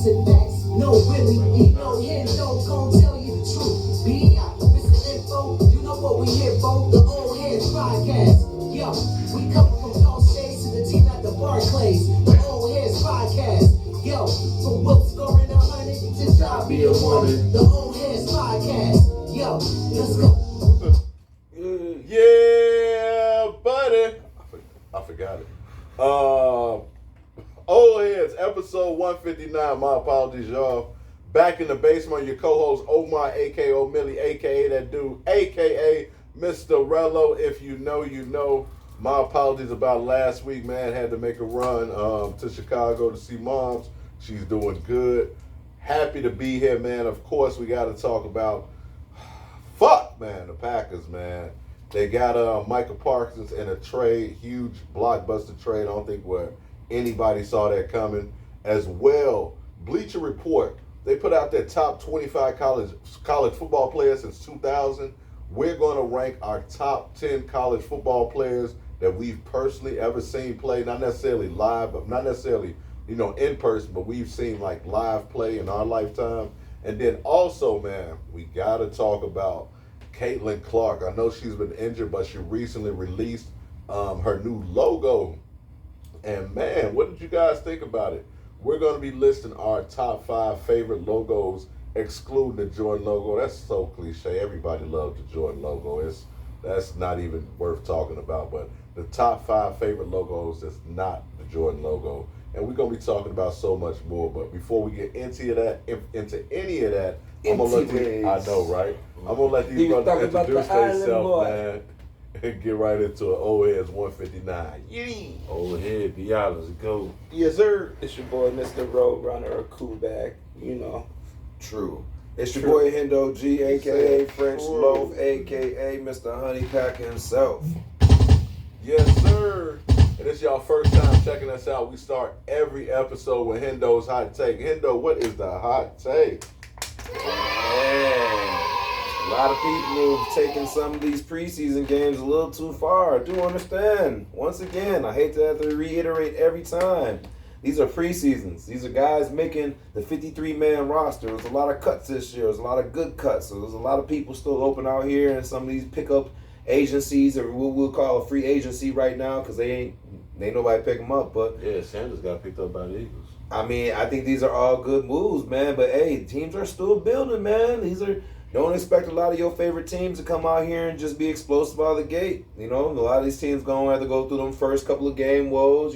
sit back. No, really, you know Hendo gon' tell you the truth. Be out, Mr. Info, you know what we here for. The Old Heads Podcast. Yo, we come from North Shades to the team at the Barclays. The Old Heads Podcast. Yo, from Will scoring 100 to job be a woman. The Old Heads Podcast. Yo, let's go. Yeah, buddy. I forgot it. Old Heads, episode 159. My apologies, y'all. Back in the basement, your co-host Omar, a.k.a. Millie, a.k.a. that dude, a.k.a. Mr. Rello. If you know, you know. My apologies about last week, man. Had to make a run to Chicago to see Moms. She's doing good. Happy to be here, man. Of course, we got to talk about, the Packers, man. They got Micah Parsons in a trade, huge blockbuster trade. I don't think where anybody saw that coming. As well, Bleacher Report, they put out their top 25 college football players since 2000. We're going to rank our top 10 college football players that we've personally ever seen play, not necessarily live, but not necessarily, in person, but we've seen like live play in our lifetime. And then also, man, we got to talk about Caitlin Clark. I know she's been injured, but she recently released her new logo. And man, what did you guys think about it? We're going to be listing our top 5 favorite logos, excluding the Jordan logo. That's so cliche. Everybody loves the Jordan logo. That's not even worth talking about. But the top 5 favorite logos that's not the Jordan logo. And we're going to be talking about so much more. But before we get into any of that, I'm going to let these, I know, right? I'm going to let these brothers introduce themselves, man, and get right into it. Old Heads 159. Yee! Old Head, be honest, go. Yes, sir. It's your boy, Mr. Roadrunner, Kubak, True. It's your boy, Hendo G, a.k.a. French Loaf, a.k.a. Mr. Honey Pack himself. Yes, sir. And it's y'all first time checking us out. We start every episode with Hendo's Hot Take. Hendo, what is the hot take? Man, a lot of people have taken some of these preseason games a little too far. I do understand. Once again, I hate to have to reiterate every time. These are preseasons. These are guys making the 53-man roster. There's a lot of cuts this year. There's a lot of good cuts. So there's a lot of people still open out here in some of these pickup agencies, or what we'll call a free agency right now, because they ain't nobody pick them up. But yeah, Sanders got picked up by the Eagles. I mean, I think these are all good moves, man. But hey, teams are still building, man. Don't expect a lot of your favorite teams to come out here and just be explosive out of the gate. A lot of these teams going to have to go through them first couple of game woes,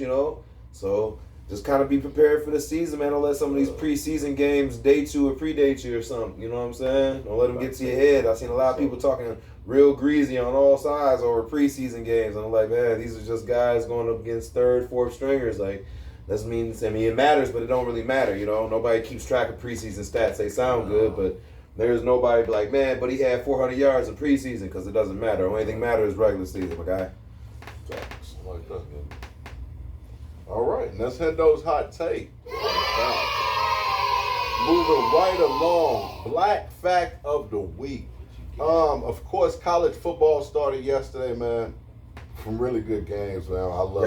So just kind of be prepared for the season, man. Don't let some of these preseason games date you or predate you or something. You know what I'm saying? Don't let them get to your head. I've seen a lot of people talking real greasy on all sides over preseason games. And I'm like, man, these are just guys going up against third, fourth stringers. Like, it matters, but it don't really matter. Nobody keeps track of preseason stats. They sound good, but there's nobody like, man, but he had 400 yards in preseason, because it doesn't matter. The only thing matters is regular season, my guy. Like that. All right, and that's Hendo's Hot Take. Moving right along, Black Fact of the Week. Of course, college football started yesterday, man. Some really good games, man. I love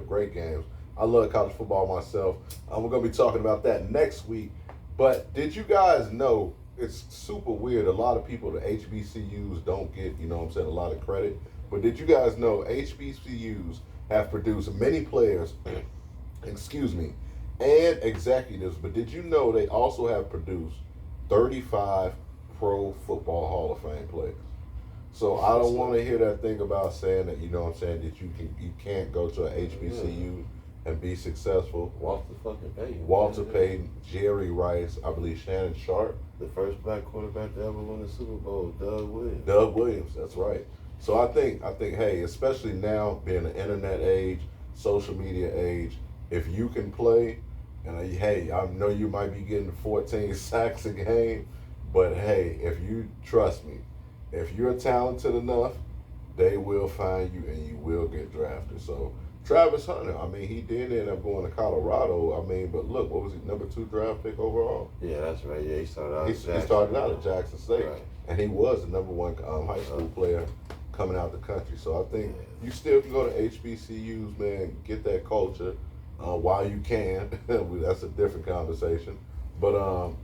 great games. I love college football myself. We're going to be talking about that next week. But did you guys know, it's super weird, a lot of people, the HBCUs don't get, a lot of credit. But did you guys know HBCUs have produced many players, and executives, but did you know they also have produced 35 Pro Football Hall of Fame players? So I don't want to hear that thing about saying that, that you can't go to an HBCU and be successful. Walter Payton, Jerry Rice, I believe Shannon Sharp. The first black quarterback to ever win the Super Bowl, Doug Williams, that's right. So I think, hey, especially now being an internet age, social media age, if you can play, and hey, I know you might be getting 14 sacks a game, but hey, if you trust me, if you're talented enough, they will find you and you will get drafted. So Travis Hunter, he did end up going to Colorado. But look, what was he, number 2 draft pick overall? Yeah, that's right. Yeah, he started out. He started out at Jackson State, right. And he was the number 1 high school player coming out the country. So I think you still can go to HBCUs, man, get that culture, while you can. That's a different conversation. But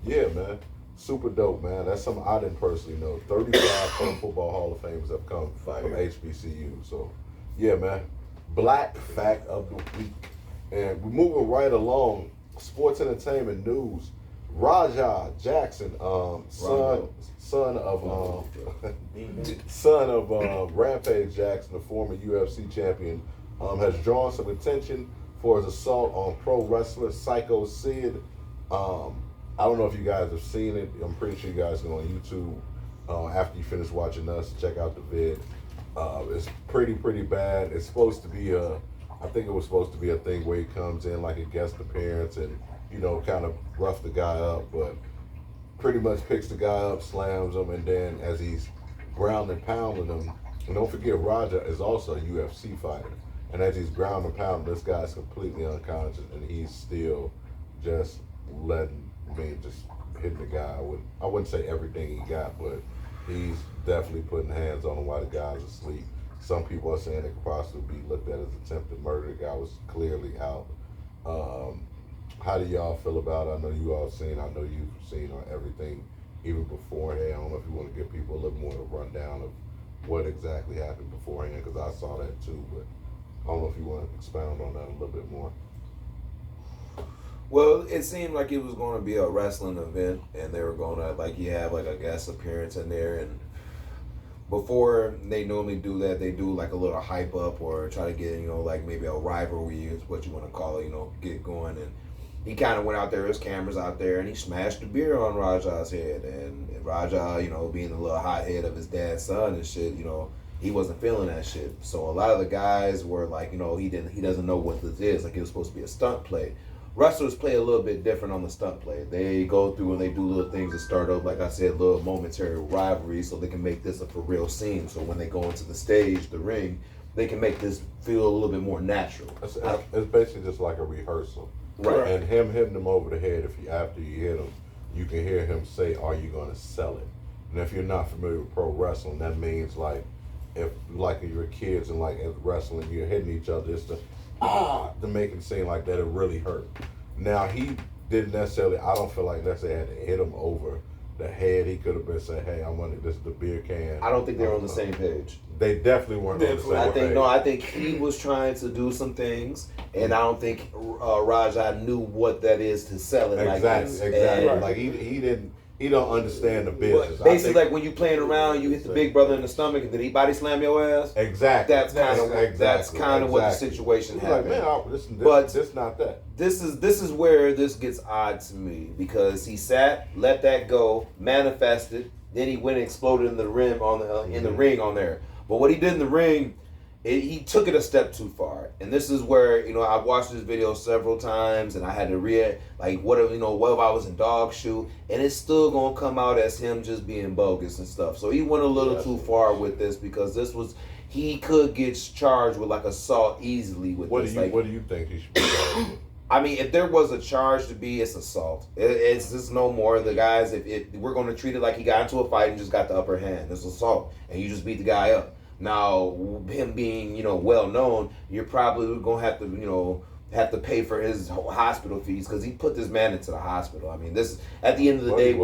yeah, man, super dope, man. That's something I didn't personally know. 35 Pro Football Hall of Famers have come from HBCU. So yeah, man. Black fact of the week, and we're moving right along. Sports entertainment news. Raja Jackson, son of Rampage Jackson, the former UFC champion, has drawn some attention for his assault on pro wrestler Psycho Sid. I don't know if you guys have seen it. I'm pretty sure you guys go on YouTube after you finish watching us. Check out the vid. It's pretty bad. It's supposed to be I think it was supposed to be a thing where he comes in like a guest appearance and, you know, kind of rough the guy up, but pretty much picks the guy up, slams him, and then as he's ground and pounding him, and don't forget Raja is also a UFC fighter, and as he's ground and pounding, this guy's completely unconscious, and he's still just hitting the guy with, I wouldn't say everything he got, but he's definitely putting hands on him while the guy's asleep. Some people are saying it could possibly be looked at as attempted murder. The guy was clearly out. How do y'all feel about it? I know you've seen everything even beforehand. I don't know if you want to give people a little more of a rundown of what exactly happened beforehand, because I saw that too, but I don't know if you want to expound on that a little bit more. Well, it seemed like it was going to be a wrestling event, and they were going to, like, you have, like, a guest appearance in there, and before they normally do that, they do, like, a little hype up or try to get, you know, like, maybe a rivalry is what you want to call it, you know, get going, and he kind of went out there, his cameras out there, and he smashed the beer on Raja's head, and Raja, you know, being the little hothead of his dad's son and shit, you know, he wasn't feeling that shit, so a lot of the guys were like, you know, he doesn't know what this is, like, it was supposed to be a stunt play. Wrestlers play a little bit different on the stunt play. They go through and they do little things to start up, like I said, little momentary rivalries so they can make this a for real scene. So when they go into the stage, the ring, they can make this feel a little bit more natural. It's basically just like a rehearsal. Right. And him hitting him over the head, after you hit him, you can hear him say, "Are you going to sell it?" And if you're not familiar with pro wrestling, that means like, if you're kids and like at wrestling, you're hitting each other, it's to make it seem like that it really hurt. Now he didn't necessarily, I don't feel like necessarily had to hit him over the head. He could have been saying, "Hey, I wanted this the beer can." I don't think they're on the same page. They definitely weren't on the same page. I think he was trying to do some things, and I don't think Raja knew what that is to sell it like this. Exactly. Like he don't understand the business. Basically, like when you playing around, you hit the big brother in the stomach, and then he body slam your ass. Exactly. That's kind of what the situation happened. Like, man, this not that. This is where this gets odd to me, because he sat, let that go, manifested, then he went and exploded in the ring in the ring on there. But what he did in the ring, he took it a step too far, and this is where, you know, I've watched this video several times, and I had to what if I was in dog shoe, and it's still gonna come out as him just being bogus and stuff. So he went a little too far with this, because he could get charged with like assault easily with this. What do you think he should be charged with? I mean, if there was a charge to be, it's assault. It's just no more. The guys, if we're going to treat it like he got into a fight and just got the upper hand, it's assault, and you just beat the guy up. Now, him being, you know, well known, you're probably going to have to, you know, pay for his hospital fees, because he put this man into the hospital. I mean, this at the end of the day,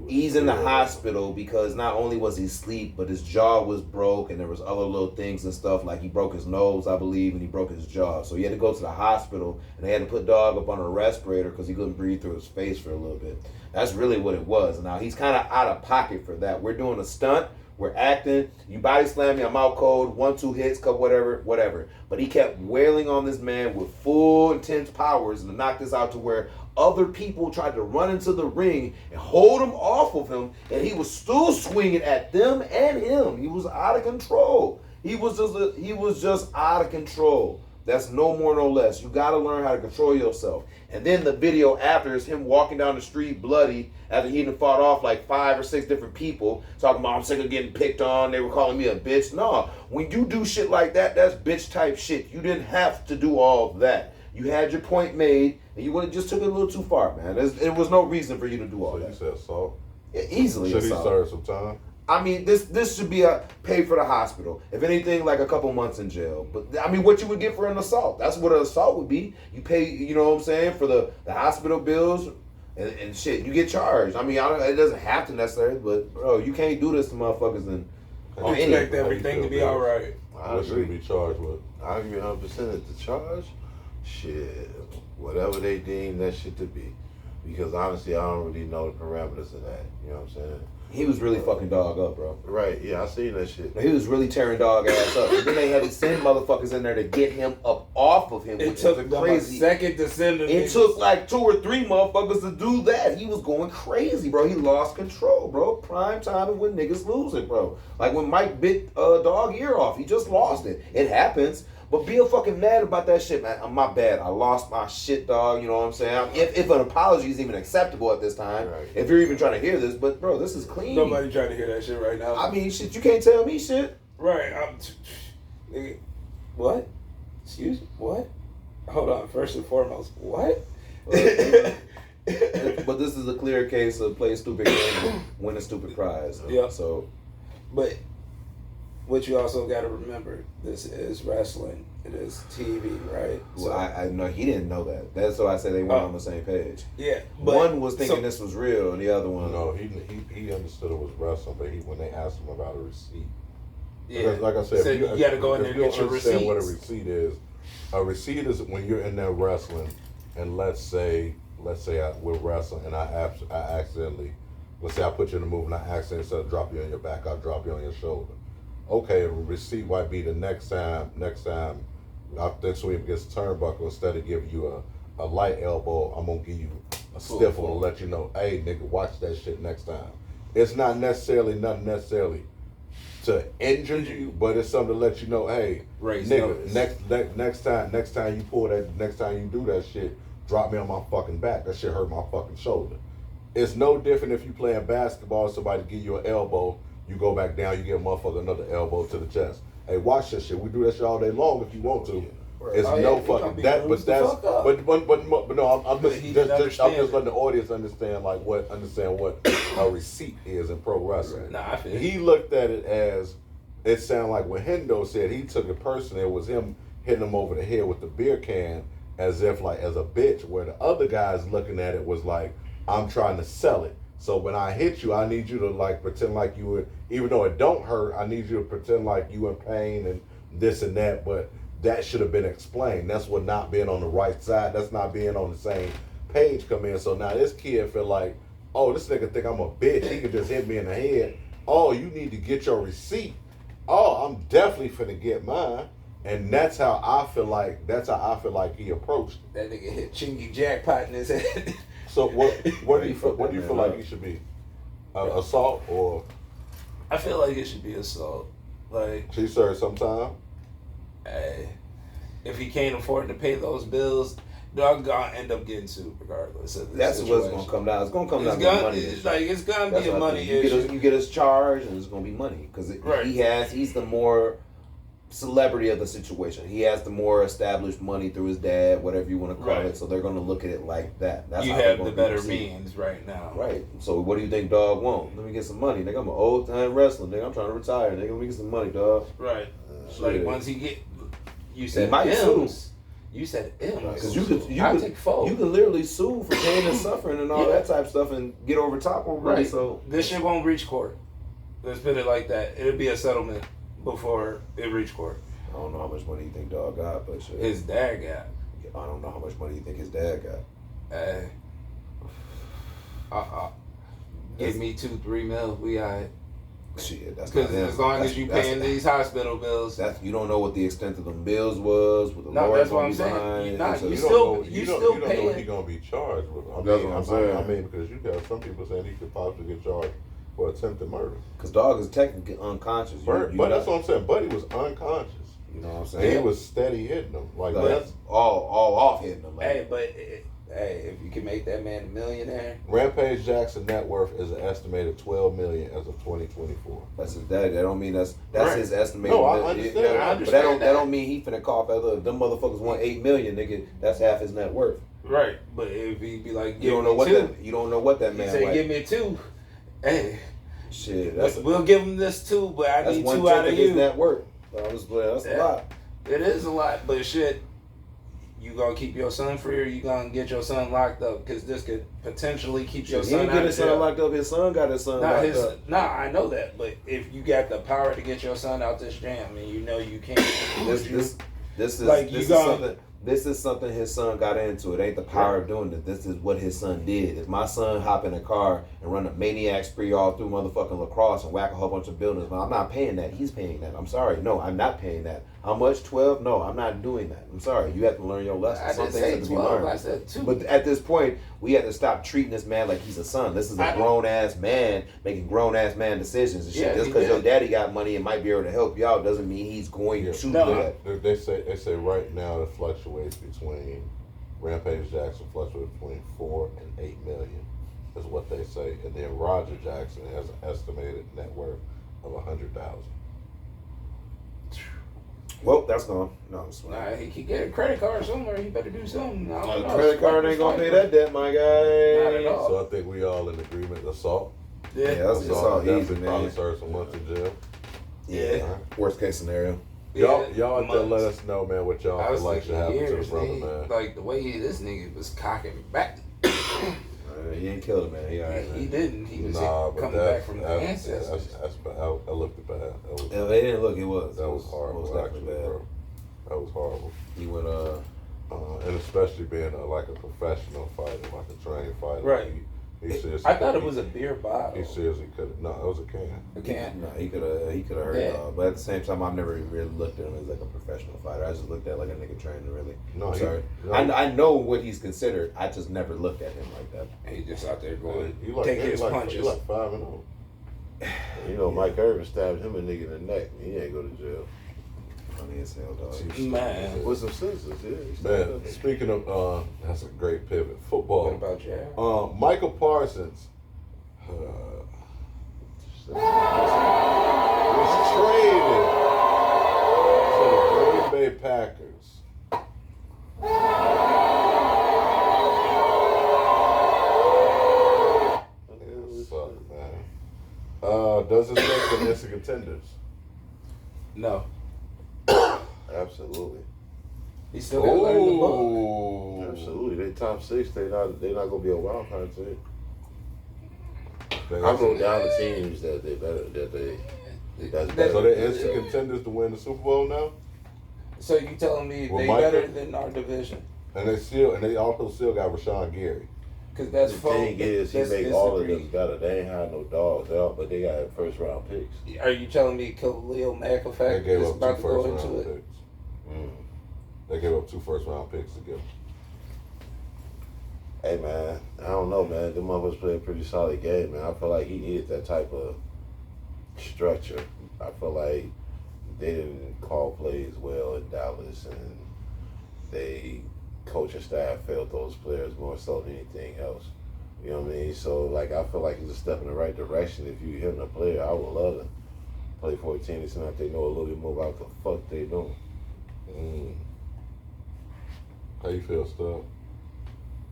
he's in the hospital because not only was he asleep, but his jaw was broke, and there was other little things and stuff, like he broke his nose, I believe, and he broke his jaw. So he had to go to the hospital, and they had to put dog up on a respirator because he couldn't breathe through his face for a little bit. That's really what it was. Now he's kind of out of pocket for that. We're doing a stunt. We're acting. You body slam me. I'm out cold. 1-2 hits, couple whatever. But he kept wailing on this man with full intense powers and to knock this out to where other people tried to run into the ring and hold him off of him, and he was still swinging at them and him. He was out of control. He was just out of control. That's no more, no less. You got to learn how to control yourself. And then the video after is him walking down the street bloody after he had fought off like 5 or 6 different people, talking about, "I'm sick of getting picked on. They were calling me a bitch." No, when you do shit like that, that's bitch type shit. You didn't have to do all of that. You had your point made, and you would have just took it a little too far, man. There was no reason for you to do all that. So you said assault? Yeah, easily Should assault. he serve some time? I mean, this should be a pay for the hospital. If anything, like a couple months in jail. But I mean, what you would get for an assault? That's what an assault would be. You pay, you know what I'm saying, for the hospital bills and shit. You get charged. I mean, it doesn't have to necessarily, but bro, you can't do this to motherfuckers and. I expect everything to be all right. What should he be charged with? I agree 100% at the charge. Shit, whatever they deem that shit to be. Because honestly, I don't really know the parameters of that. You know what I'm saying? He was really fucking dog up, bro. Right, yeah, I seen that shit. He was really tearing dog ass up. And then they had to send motherfuckers in there to get him up off of him. It took them a second to send him. It took like 2 or 3 motherfuckers to do that. He was going crazy, bro. He lost control, bro. Prime time is when niggas lose it, bro. Like when Mike bit dog ear off. He just lost it. It happens. But be fucking mad about that shit, man. My bad. I lost my shit, dog. You know what I'm saying? If an apology is even acceptable at this time, right. If you're even trying to hear this, but bro, this is clean. Nobody trying to hear that shit right now. I mean, shit, you can't tell me shit. Right. What? Excuse me? What? Hold on. First and foremost, what? But this is a clear case of play a stupid game, win a stupid prize. Yeah. So, but what you also got to remember, this is wrestling. It is TV, right? Well, I know he didn't know that. That's why I said they weren't on the same page. Yeah. One was thinking this was real, and the other one... No, he understood it was wrestling, but when they asked him about a receipt. Yeah. Because like I said, so you got to go in there and get your receipts. What a receipt is when you're in there wrestling, and let's say we're wrestling, and I accidentally, let's say I put you in a move, and I accidentally, instead of drop you on your back, I'll drop you on your shoulder. Okay, a receipt might be the next time this swing against the turnbuckle, instead of giving you a light elbow, I'm going to give you a stiff one to let you know, hey, nigga, watch that shit next time. It's not necessarily to injure you, but it's something to let you know, hey, nigga, next time you pull that, next time you do that shit, drop me on my fucking back. That shit hurt my fucking shoulder. It's no different if you playing basketball, somebody give you an elbow, you go back down, you get a motherfucker another elbow to the chest. Hey, watch this shit. We do that shit all day long if you want to. It's no fucking that, but no. I'm just letting the audience understand what a receipt is in pro wrestling. Nah, I feel he looked at it as it sounded like when Hendo said he took it personally. It was him hitting him over the head with the beer can as if like as a bitch. Where the other guys looking at it was like, I'm trying to sell it. So when I hit you, I need you to like pretend like you would, even though it don't hurt, I need you to pretend like you in pain and this and that. But that should have been explained. That's what not being on the right side. That's not being on the same page come in. So now this kid feel like, oh, this nigga think I'm a bitch. He can just hit me in the head. Oh, you need to get your receipt. Oh, I'm definitely finna get mine. And that's how I feel like he approached it. That nigga hit Chingy jackpot in his head. So what do you feel like he should be? Assault or? I feel like it should be assault. Like she served some time. Hey, if he can't afford to pay those bills, dog gonna end up getting sued regardless. That's what's gonna come down. It's gonna come down to money. It's gonna be a money issue. You get us charged, and it's gonna be money because he's the more celebrity of the situation. He has the more established money through his dad, whatever you want to call it. So they're gonna look at it like that. That's you how have the better means right now. Right. So what do you think dog want? Let me get some money. Nigga, I'm an old time wrestler. Nigga, I'm trying to retire. Nigga, let me get some money, dog. Right. Like once he get, you said M's. You said M's. Because you could literally sue for pain and suffering and all that type of stuff and get over top on money. So this shit won't reach court. Let's put it like that. It'll be a settlement before it reach court. I don't know how much money you think dog got, but shit. His dad got. I don't know how much money you think his dad got. Give me 2-3 mil. We alright. Shit, that's because as long as you paying these hospital bills, you don't know what the extent of them bills was. With the that's what I'm saying. You still paying. You don't know what he's gonna be charged with. That's what I'm saying. I mean, because you got some people saying he could possibly get charged for attempted murder. Because dog is technically unconscious. But that's what I'm saying. Buddy was unconscious. You know what I'm saying? He was steady hitting him. Like that's all off hitting him. Like. Hey, but if you can make that man a millionaire. Rampage Jackson net worth is an estimated $12 million as of 2024. That's his dad. That don't mean that's his estimate. No, I understand. But that don't mean he finna cough at them motherfuckers want $8 million, nigga. That's half his net worth. Right, but if he be like, you don't know what that man. Say, give me 2. Hey, Shit, that's We'll give him this too, but I that's need 1/10 two out of of his you. net worth. That's a lot. It is a lot, but shit, you gonna keep your son free, or you gonna get your son locked up? Because this could potentially keep your He son ain't out get of his son jail. locked up. His son got his son locked up. Nah, I know that, but if you got the power to get your son out this jam, and you know you can't, This Like, you gonna- something. This is something his son got into. It ain't the power of doing it. This is what his son did. If my son hop in a car and run a maniac spree all through motherfucking lacrosse and whack a whole bunch of buildings, well, I'm not paying that. He's paying that. I'm sorry. No, I'm not paying that. How much? 12? No, I'm not doing that. I'm sorry. You have to learn your lesson. I Some didn't things say have to be 12. learned. I said 2. But at this point, we have to stop treating this man like he's a son. This is a grown ass man making grown ass man decisions and shit. Yeah, Just he because your did. daddy got money and might be able to help you out doesn't mean he's going to No. do that. They say right now it fluctuates between Rampage Jackson fluctuates between 4 and 8 million, is what they say, and then Roger Jackson has an estimated net worth of 100,000. Well, that's gone. No, I'm just Nah, he could get a credit card somewhere. He better do something. I don't The know. credit card ain't gonna pay that debt, my guy. Not at all. So I think we all in agreement. Assault. Yeah, that's Assault all easy, definitely probably man. serve some months in jail. Yeah. Worst case scenario. Y'all Yeah, out there, let months. us know, man, what y'all I feel was like should thinking happen to the years, brother, nigga. man. Like the way this nigga was cocking back. He ain't killed him, man. He all right, He man. didn't. He was Nah, but coming back from the ancestors. That's bad. I looked at bad. That was, Yeah, they didn't look. It was. that It was horrible, It was actually, definitely bad. bro. That was horrible. He went. And especially being like a professional fighter, like a trained fighter. Right. He seriously I thought it he- was a beer bottle. He seriously could have. No, it was a can. A can. No, he could have hurt Yeah. it all. But at the same time, I've never really looked at him as like a professional fighter. I just looked at like a nigga trainer, really. No, I'm sorry. no. I know what he's considered. I just never looked at him like that. He just out there going, He like, take he his like, punches. He like 5-0. You know, Mike Irvin stabbed him a nigga in the neck. He ain't go to jail. Funny as hell, dog. Man. With some senses, yeah. He stabbed Man, him. speaking of, that's a great pivot. What Football. about you? Michael Parsons was traded to the Green Bay Packers. It sucked, man. Does this make them instant contenders? No. Absolutely. He still got to learn the book. Ooh. Absolutely. They top 6. They not gonna be a wild card team. They- I wrote down the teams that they better that's better. So they're instant contenders to win the Super Bowl now? So you telling me Well, they Michael- better than our division? And they also still got Rashawn Gary. Because that's The folk- thing is, he that's make all of them disagree. better. They ain't had no dogs, but they got first round picks. Are you telling me Khalil Mack They effect gave is up about 2 to go first into round it? picks. Mm. They gave up 2 first round picks to get him. Hey man, I don't know, man. Them motherfuckers play a pretty solid game, man. I feel like he needed that type of structure. I feel like they didn't call plays well in Dallas, and they coaching staff failed those players more so than anything else. You know what I mean? So like, I feel like it's a step in the right direction. If you him a player, I would love to play for a team that's not they know a little bit more about the fuck they doing. How you feel, Stubb?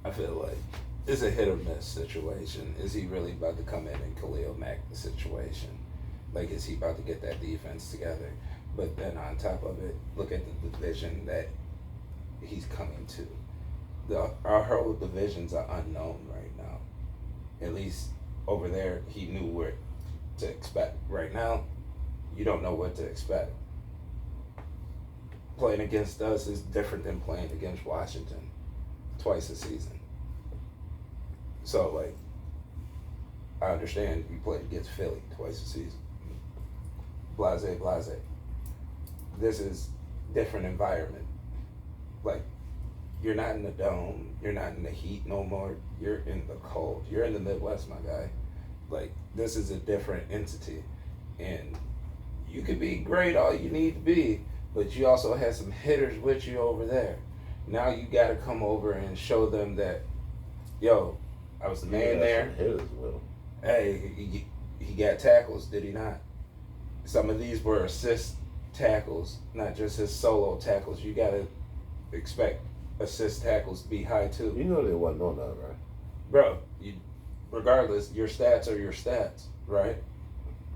I feel like it's a hit or miss situation. Is he really about to come in and Khalil Mack the situation? Like, is he about to get that defense together? But then on top of it, look at the division that he's coming to. Our whole divisions are unknown right now. At least over there, he knew what to expect. Right now, you don't know what to expect. Playing against us is different than playing against Washington twice a season. So, like, I understand you played against Philly twice a season. Blase. This is different environment. Like, you're not in the dome. You're not in the heat no more. You're in the cold. You're in the Midwest, my guy. Like, this is a different entity. And you could be great all you need to be, but you also have some hitters with you over there. Now you got to come over and show them that, yo, I was the man there. Hitters, well. Hey, he got tackles, did he not? Some of these were assist tackles, not just his solo tackles. You got to expect assist tackles to be high too. You know they wasn't on that, right? Bro, regardless, your stats are your stats, right?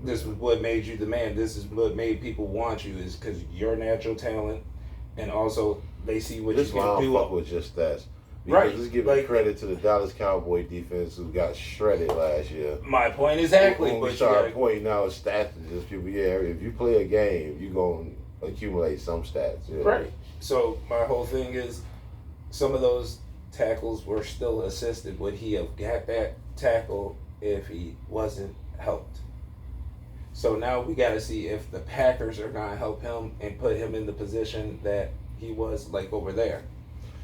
This is what made you the man. This is what made people want you, is because your natural talent, and also they see what This you is why I can don't do. fuck with just stats. Because Right, let's give like- credit to the Dallas Cowboy defense who got shredded last year. My point exactly. When we But you start gotta, pointing out stats to just people, if you play a game, you're going to accumulate some stats. Yeah. right. So my whole thing is, some of those tackles were still assisted. Would he have got that tackle if he wasn't helped? So now we got to see if the Packers are going to help him and put him in the position that he was like over there.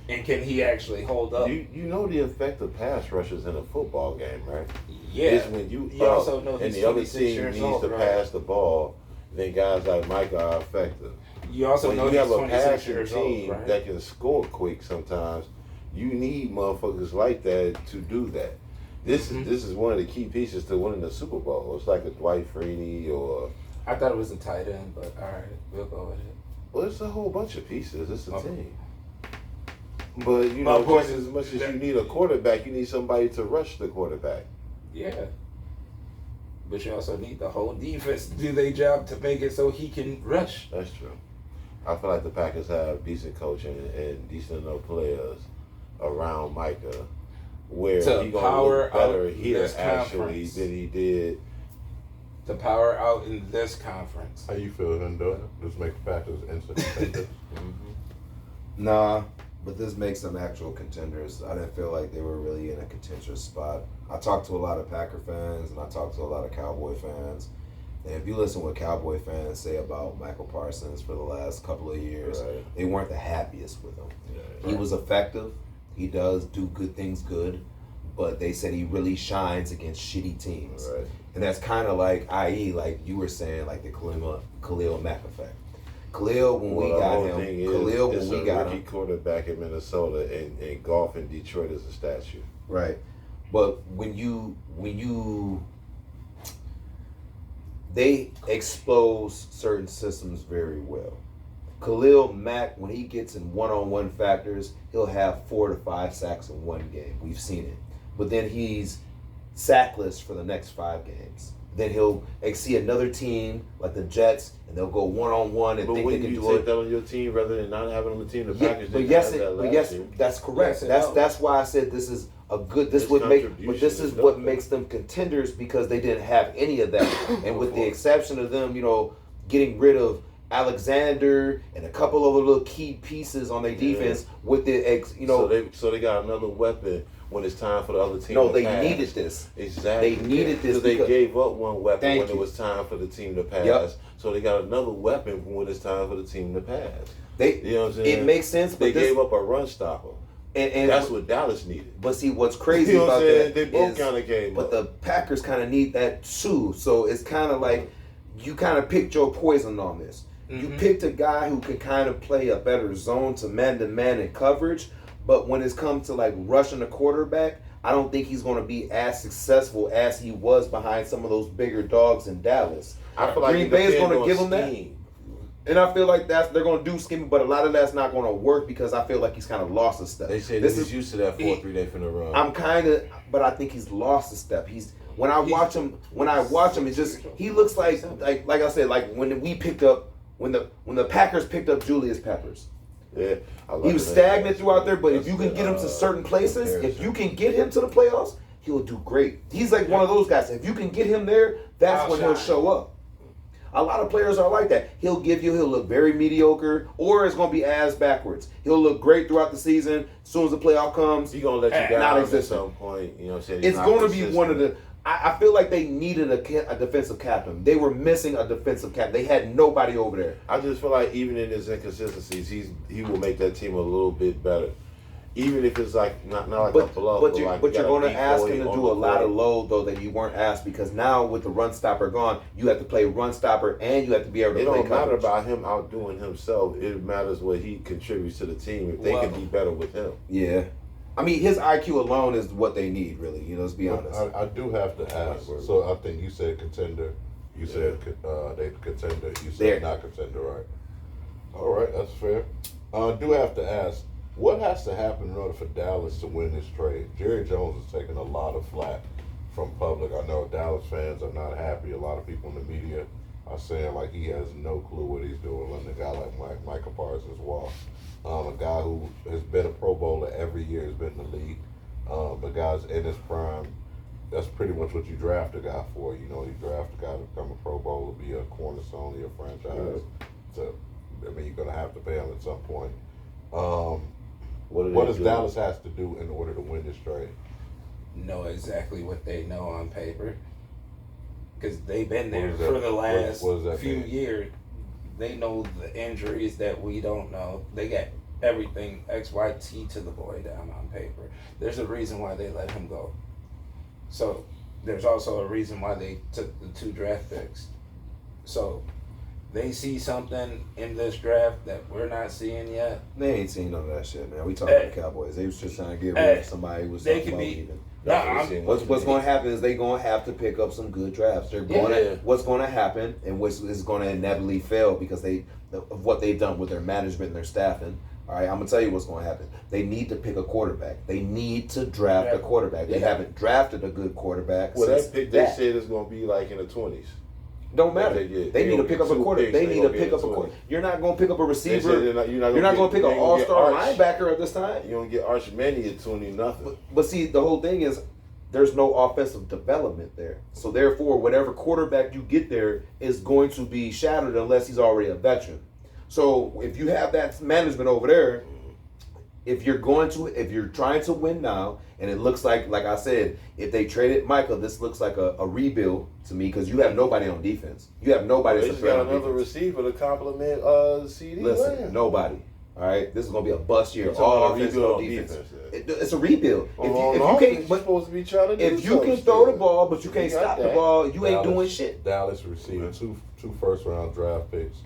And can he actually hold up? You know the effect of pass rushers in a football game, right? Yeah. It's when you also know and he's the other 26 team years needs old, to right? pass the ball, then guys like Micah are effective. You also When know you he's have a 26 passing years team old, right? that can score quick sometimes, you need motherfuckers like that to do that. This is one of the key pieces to winning the Super Bowl. It's like a Dwight Freeney or I thought it was a tight end, but all right, we'll go with it. well, it's a whole bunch of pieces. It's a Okay. team. But you My know, point just is as much as that- you need a quarterback, you need somebody to rush the quarterback. Yeah. But you also need the whole defense to do their job to make it so he can rush. That's true. I feel like the Packers have decent coaching and decent enough players around Micah, where To he gonna power look better out here this actually conference. than he did. To power out in this conference. How you feel, Hendo? This makes Packers instant contenders. Nah, but this makes them actual contenders. I didn't feel like they were really in a contentious spot. I talked to a lot of Packer fans and I talked to a lot of Cowboy fans. And if you listen to what Cowboy fans say about Michael Parsons for the last couple of years, Right. they weren't the happiest with him. Yeah. He was effective. He does do good things good. But they said he really shines against shitty teams. Right. And that's kind of like, i.e., like you were saying, like the Khalil Mack effect. Khalil, when we Well, the got whole him, thing is, Khalil, it's when we a got rookie him, quarterback in Minnesota and golf in Detroit is a statue. right? But when you they expose certain systems very well. Khalil Mack, when he gets in one-on-one factors, he'll have 4 to 5 sacks in one game. We've seen it. But then he's sackless for the next 5 games. Then he'll see another team like the Jets, and they'll go one-on-one and But think they when can you do take it. that on your team rather than not having on the team, the Yeah, Packers but didn't yes, have that but last yes, year. that's correct. Yes, it That's why I said this is a good. This His would make, but contribution this is is what nothing. makes them contenders because they didn't have any of that, and with the exception of them, getting rid of Alexander and a couple of little key pieces on their Yeah. defense with the So they got another weapon when it's time for the other team. no, to they pass. needed this. Exactly. They needed this they because- gave up one weapon Thank when you. it was time for the team to pass. Yep. So they got another weapon when it's time for the team to pass. They, You know what I'm saying? it makes sense, They but this, gave up a run stopper. and That's what Dallas needed. But see, what's crazy You know what about I'm saying? that They both is- kind of gave But up. the Packers kind of need that too. So it's kind of like you kind of picked your poison on this. You Mhm. picked a guy who can kind of play a better zone to man in coverage. But when it's come to like rushing the quarterback, I don't think he's going to be as successful as he was behind some of those bigger dogs in Dallas. I feel like Green it Bay is depends going to on give him that. scheme. And I feel like they're going to do scheming, but a lot of that's not going to work because I feel like he's kind of lost a step. They say this he's is used to that 4-3 they finna run. I'm kind of, but I think he's lost a step. When I watch him, it's just he looks like I said, like when the Packers picked up Julius Peppers. Yeah, I love He was it. stagnant throughout there, but if That's you can the, get him to certain places, if comparison. you can get him to the playoffs, he'll do great. He's like one of those guys. If you can get him there, that's when he'll show up. A lot of players are like that. He'll look very mediocre, or it's going to be ass backwards. He'll look great throughout the season. As soon as the playoff comes, He's gonna let you down not at existent. some point. You know what I'm saying? It's going to be one of the. I feel like they needed a defensive captain. They were missing a defensive captain. They had nobody over there. I just feel like even in his inconsistencies, he will make that team a little bit better. Even if it's like not like a bluff, But like you're going to ask him to on do the a lot court. of load though that you weren't asked because now with the run stopper gone, you have to play run stopper and you have to be able to It play don't matter coverage. about him outdoing himself. It matters what he contributes to the team. If they Well- can be better with him. Yeah, I mean his IQ alone is what they need really. Let's be honest. I do have to ask. So I think you said contender. You said they contender. You said There. not contender, right? All right, that's fair. I do have to ask, what has to happen in order for Dallas to win this trade? Jerry Jones is taking a lot of flack from public. I know Dallas fans are not happy. A lot of people in the media are saying like he has no clue what he's doing. Letting a guy like Michael Parsons walk, a guy who has been a Pro Bowler every year, has been in the league. The guy's in his prime. That's pretty much what you draft a guy for. You know, you draft a guy to become a Pro Bowler, be a cornerstone of your franchise. So, I mean, you're gonna have to pay him at some point. What does Dallas has to do in order to win this trade? Know exactly what they know on paper, because they've been there What does that- for the last what does that few mean? years. They know the injuries that we don't know. They got everything XYT to the boy down on paper. There's a reason why they let him go. So there's also a reason why they took the 2 draft picks. So they see something in this draft that we're not seeing yet. They ain't seen none of that shit, man. We talking about the Cowboys. They was just trying to get rid of somebody who was They something could about be- leaving. Nah, I'm- What's going to happen is they going to have to pick up some good drafts. They're going to what's going to happen and what is going to inevitably fail because of what they've done with their management and their staffing. All right, I'm gonna tell you what's going to happen. They need to pick a quarterback. They need to draft a quarterback. They haven't drafted a good quarterback. Well, since that pick they said is going to be like in the 20s. Don't matter. They need to pick up a quarterback. They need to pick up a quarterback. You're not going to pick up a receiver. You're not You're not going to pick an all-star linebacker at this time. You don't get Arch Manning at 20 nothing. But see, the whole thing is there's no offensive development there. So therefore, whatever quarterback you get there is going to be shattered unless he's already a veteran. So if you have that management over there, if you're trying to win now, and it looks like I said, if they traded Michael, this looks like a rebuild to me because you have nobody on defense. You have nobody. They that's just a threat got on another defense. receiver to complement CD. Listen, Lamb. nobody. All right, this is gonna be a bust year. You're talking All about offense, rebuild no on defense. defense, It's a rebuild. If you can't, you're supposed to be trying to do if you something can throw the still. ball, but you can't got stop the that. ball, you ain't Dallas- doing shit. Dallas received two first-round draft picks,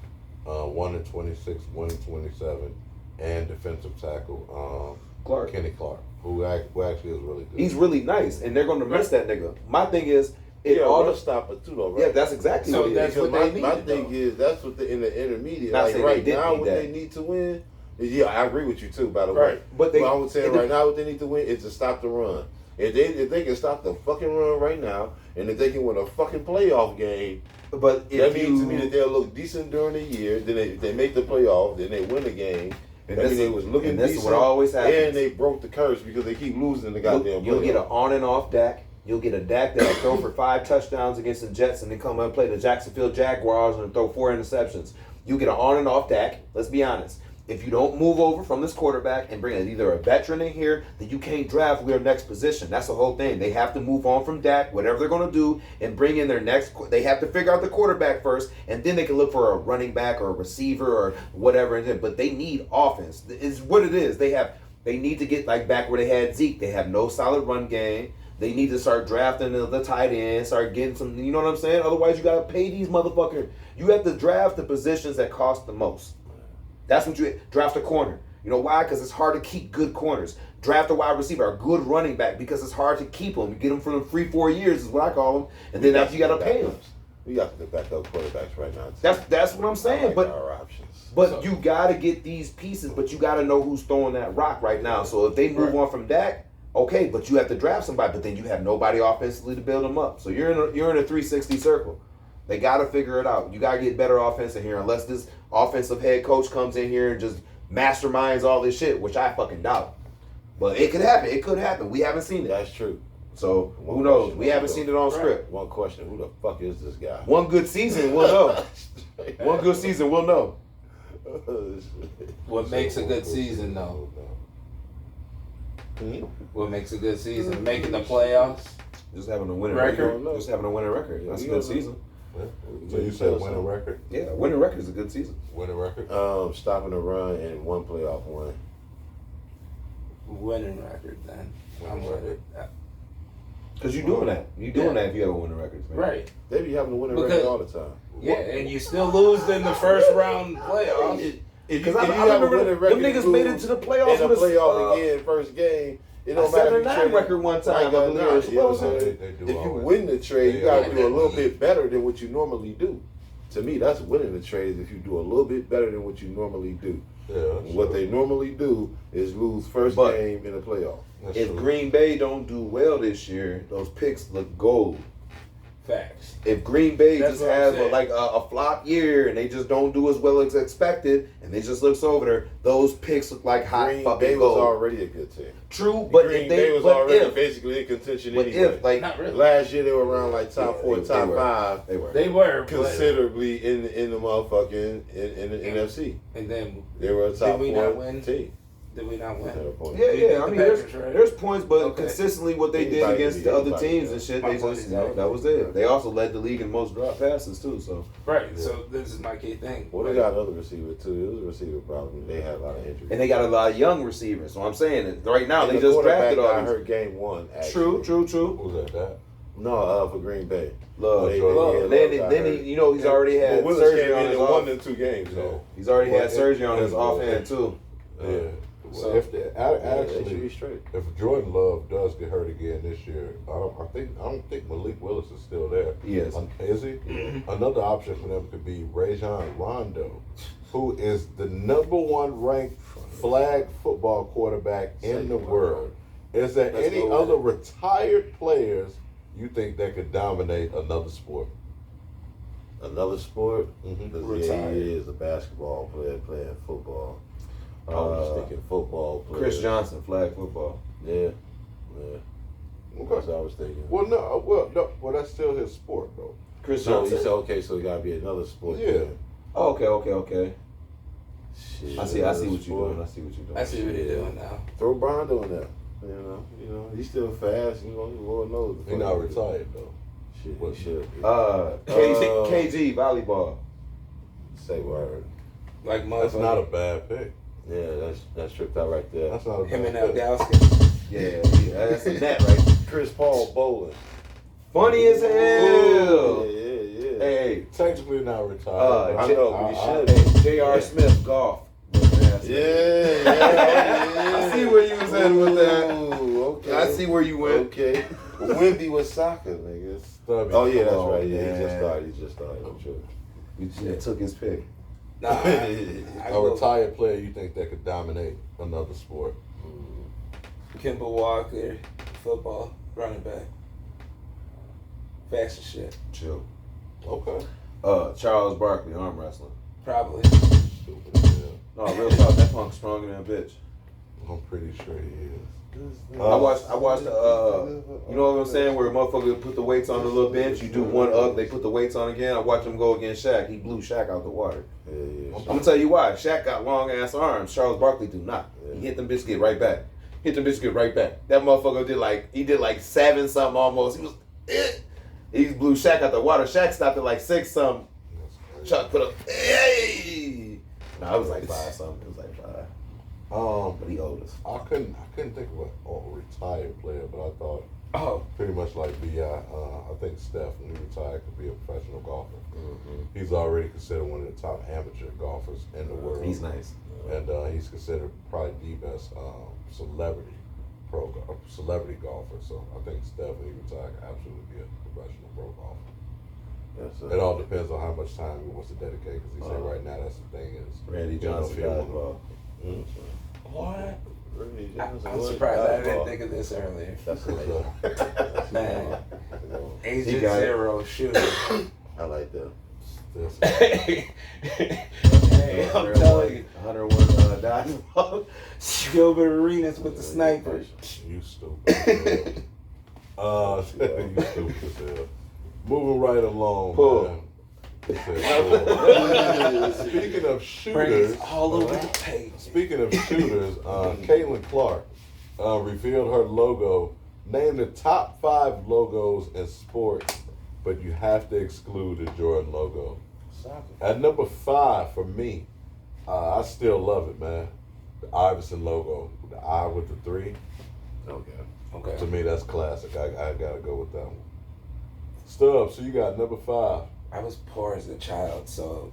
1 in 26, 1 in 27, and defensive tackle Clark. Kenny Clark, who actually is really good. He's really nice, and they're gonna miss that nigga. My thing is, Yeah, all run the stopper too, though, right? yeah, that's exactly So what it that's is. what Because they my needed, thing though. is that's what in the intermediate. Not Like saying right they didn't now, need what that. they need to win. Yeah, I agree with you too. By the way, Right. But they- I would say it- right now, what they need to win is to stop the run. If they can stop the fucking run right now, and if they can win a fucking playoff game, But that means to me that they'll look decent during the year. Then if they make the playoff, then they win the game. And That this means they is- was looking and this is decent. what always happens. And they broke the curse because they keep losing the goddamn You'll get an playoff. on and off Dak. You'll get a Dak that'll throw for 5 touchdowns against the Jets and then come and play the Jacksonville Jaguars and throw 4 interceptions. You'll get an on and off Dak. Let's be honest. If you don't move over from this quarterback and bring either a veteran in here, then you can't draft their next position. That's the whole thing. They have to move on from Dak, whatever they're going to do, and bring in their next. They have to figure out the quarterback first, and then they can look for a running back or a receiver or whatever. But they need offense. It's what it is. They need to get like back where they had Zeke. They have no solid run game. They need to start drafting the tight end, start getting some, you know what I'm saying? Otherwise, you got to pay these motherfuckers. You have to draft the positions that cost the most. That's what you draft a corner. You know why? Because it's hard to keep good corners. Draft a wide receiver, a good running back, because it's hard to keep them. You get them for them 3-4 years is what I call them, and then after you got to pay them. We got the backup quarterbacks right now. That's what I'm saying. I like But our options. But you got to get these pieces, but you got to know who's throwing that rock right now. So if they move on from Dak, okay, but you have to draft somebody, but then you have nobody offensively to build them up. So you're in a 360 circle. They got to figure it out. You got to get better offense in here unless this offensive head coach comes in here and just masterminds all this shit, which I fucking doubt. But it could happen. It could happen. We haven't seen it. That's true. So who One knows? question, We haven't seen it on script. One question: who the fuck is this guy? One good season, we'll know. One good season, we'll know. What makes a good season, though? What makes a good season? Making the playoffs? Just having a winning Record? record. Just having a winning record. That's a good season. So you said winning record? Yeah, winning record is a good season. Winning record? Stopping the run and one playoff win. Winning record, then. I'm with it. Because you're doing that. You're doing that if you have a winning record. Man. Right. They be having a winning Because- record all the time. Yeah, and you still lose in the first round playoffs. Because I remember them niggas made it to the playoffs in the with playoff again, first game. It don't a matter if 7-9 you trade record one time, like I or believe. not, you know what I'm They saying? do If you always. win the trade, you They gotta always do a little do. bit better than what you normally do. To me, that's winning the trade. If you do a little bit better than what you normally do. Yeah. What they normally do is lose first But- game in the playoff. That's if true. Green Bay don't do well this year, those picks look gold. Facts. If Green Bay That's just what I'm has saying. a flop year and they just don't do as well as expected, and they just looks over there, those picks look like hot Green fucking Bay was gold. already a good team. True, but Green if Bay they was but already if, basically in contention but anyway. if like Not really. Last year they were around like top Yeah, 4, they top were. 5, they were. They were, but, considerably in the motherfucking in the NFC. and then They were a Did top we 4 not win? team. did we not win? Yeah, yeah. I The mean, Packers, right? there's points, but Okay. consistently what they did Anybody against can the beat other anybody, teams yeah. and shit, My they point just, exactly. that was it. They also led the league in most drop passes too. So Right. Yeah. So this is my key thing. Well, they got other receivers too. It was a receiver problem. They had a lot of injuries. and they got a lot of young receivers. So I'm saying that right now And they the just quarterback drafted all got these. hurt game 1. Actually. True. Who's that? No, for Green Bay. Love. They- Love. yeah, And then, Love got then hurt. he, he's already had But Willis surgery came on in his and off. won in 2 games. So He's already Well, had surgery on his it- offhand too. Yeah. Well, So- if they, they should be actually, straight. if Jordan Love does get hurt again this year, I don't think Malik Willis is still there. Yes. Is he? Another option for them could be Rajon Rondo, who is the #1 ranked flag football quarterback in the world. Is there Let's any go with other it. retired players you think that could dominate another sport? Another sport. Mhm. Because he is a basketball player playing football. I was thinking football player. Chris Johnson, flag football. Yeah. That's what I was thinking. Well, that's still his sport, though. Chris So he Johnson. said, okay, so it got to be another sport. Yeah. then. Oh, okay. Shit, I see another what you're sport. doing. I see what you're doing. I see what he's doing now. Throw Rondo in there. You know, he's still fast. You know, Lord knows. He's not retired, though. Shit, What? he should. KG volleyball. Say word. Like That's not a motherfucker. bad pick. Yeah, that's tripped out right there. That's not a Him bad and pick. Elgowski. Yeah, that's a net, right? Chris Paul bowling. Funny as Yeah, hell. yeah. Hey, Technically not retired. I know, but he should. hey, J.R. Smith golf. Yeah. I see where you was at with that. Ooh, okay. I see where you went. Okay. Wendy was soccer, niggas. Stubby. Oh yeah, that's Oh, right. Yeah, he man. just started. I'm sure. You took his pick. Nah. I A go retired player you think that could dominate another sport? Kimball Walker, football, running back. Fast as shit. Chill. Okay. Charles Barkley, arm wrestling. Probably. Stupid as hell. No, real talk. That punk's stronger than a bitch. I'm pretty sure he is. I watched you know what I'm saying, where a motherfucker put the weights on the little bench, you do one up, they put the weights on again. I watched him go against Shaq. He blew Shaq out the water. Yeah. I'm gonna tell you why. Shaq got long ass arms. Charles Barkley do not. He hit them bitches, get right back. Hit them bitches, get right back. That motherfucker did like 7 something almost. He blew Shaq out the water. Shaq stopped at like 6 something. Chuck put up, hey. No, it was like 5 something. It was like 5. But he old as I couldn't think of a retired player, but I thought Oh, pretty much like Bi. I think Steph, when he retired, could be a professional golfer. He's already considered one of the top amateur golfers in the world. He's nice. And he's considered probably the best celebrity golfer. So I think Steph, when he retired, could absolutely be a professional pro golfer. It all depends on how much time he wants to dedicate. Because he said right now that's the thing is Randy you know, Johnson if he wanna- dodgeball. what? Randy I, Johnson I'm was surprised I didn't dodgeball. think of this earlier. That's amazing. Man, He Agent got it. Zero shooter. I like that. Hey, I'm telling you, 101 dodgeball. Gilbert Arenas with the sniper. You stupid. You stupid as hell. Moving right along. Pull. Man. It said, speaking of shooters, Brains all over the page. speaking of shooters, Caitlin Clark revealed her logo. Name the top 5 logos in sports, but you have to exclude the Jordan logo. At number 5 for me, I still love it, man. The Iverson logo, the I with the 3. Okay. Okay. To me, that's classic. I gotta go with that one. Stubbs, so you got number 5. I was poor as a child, so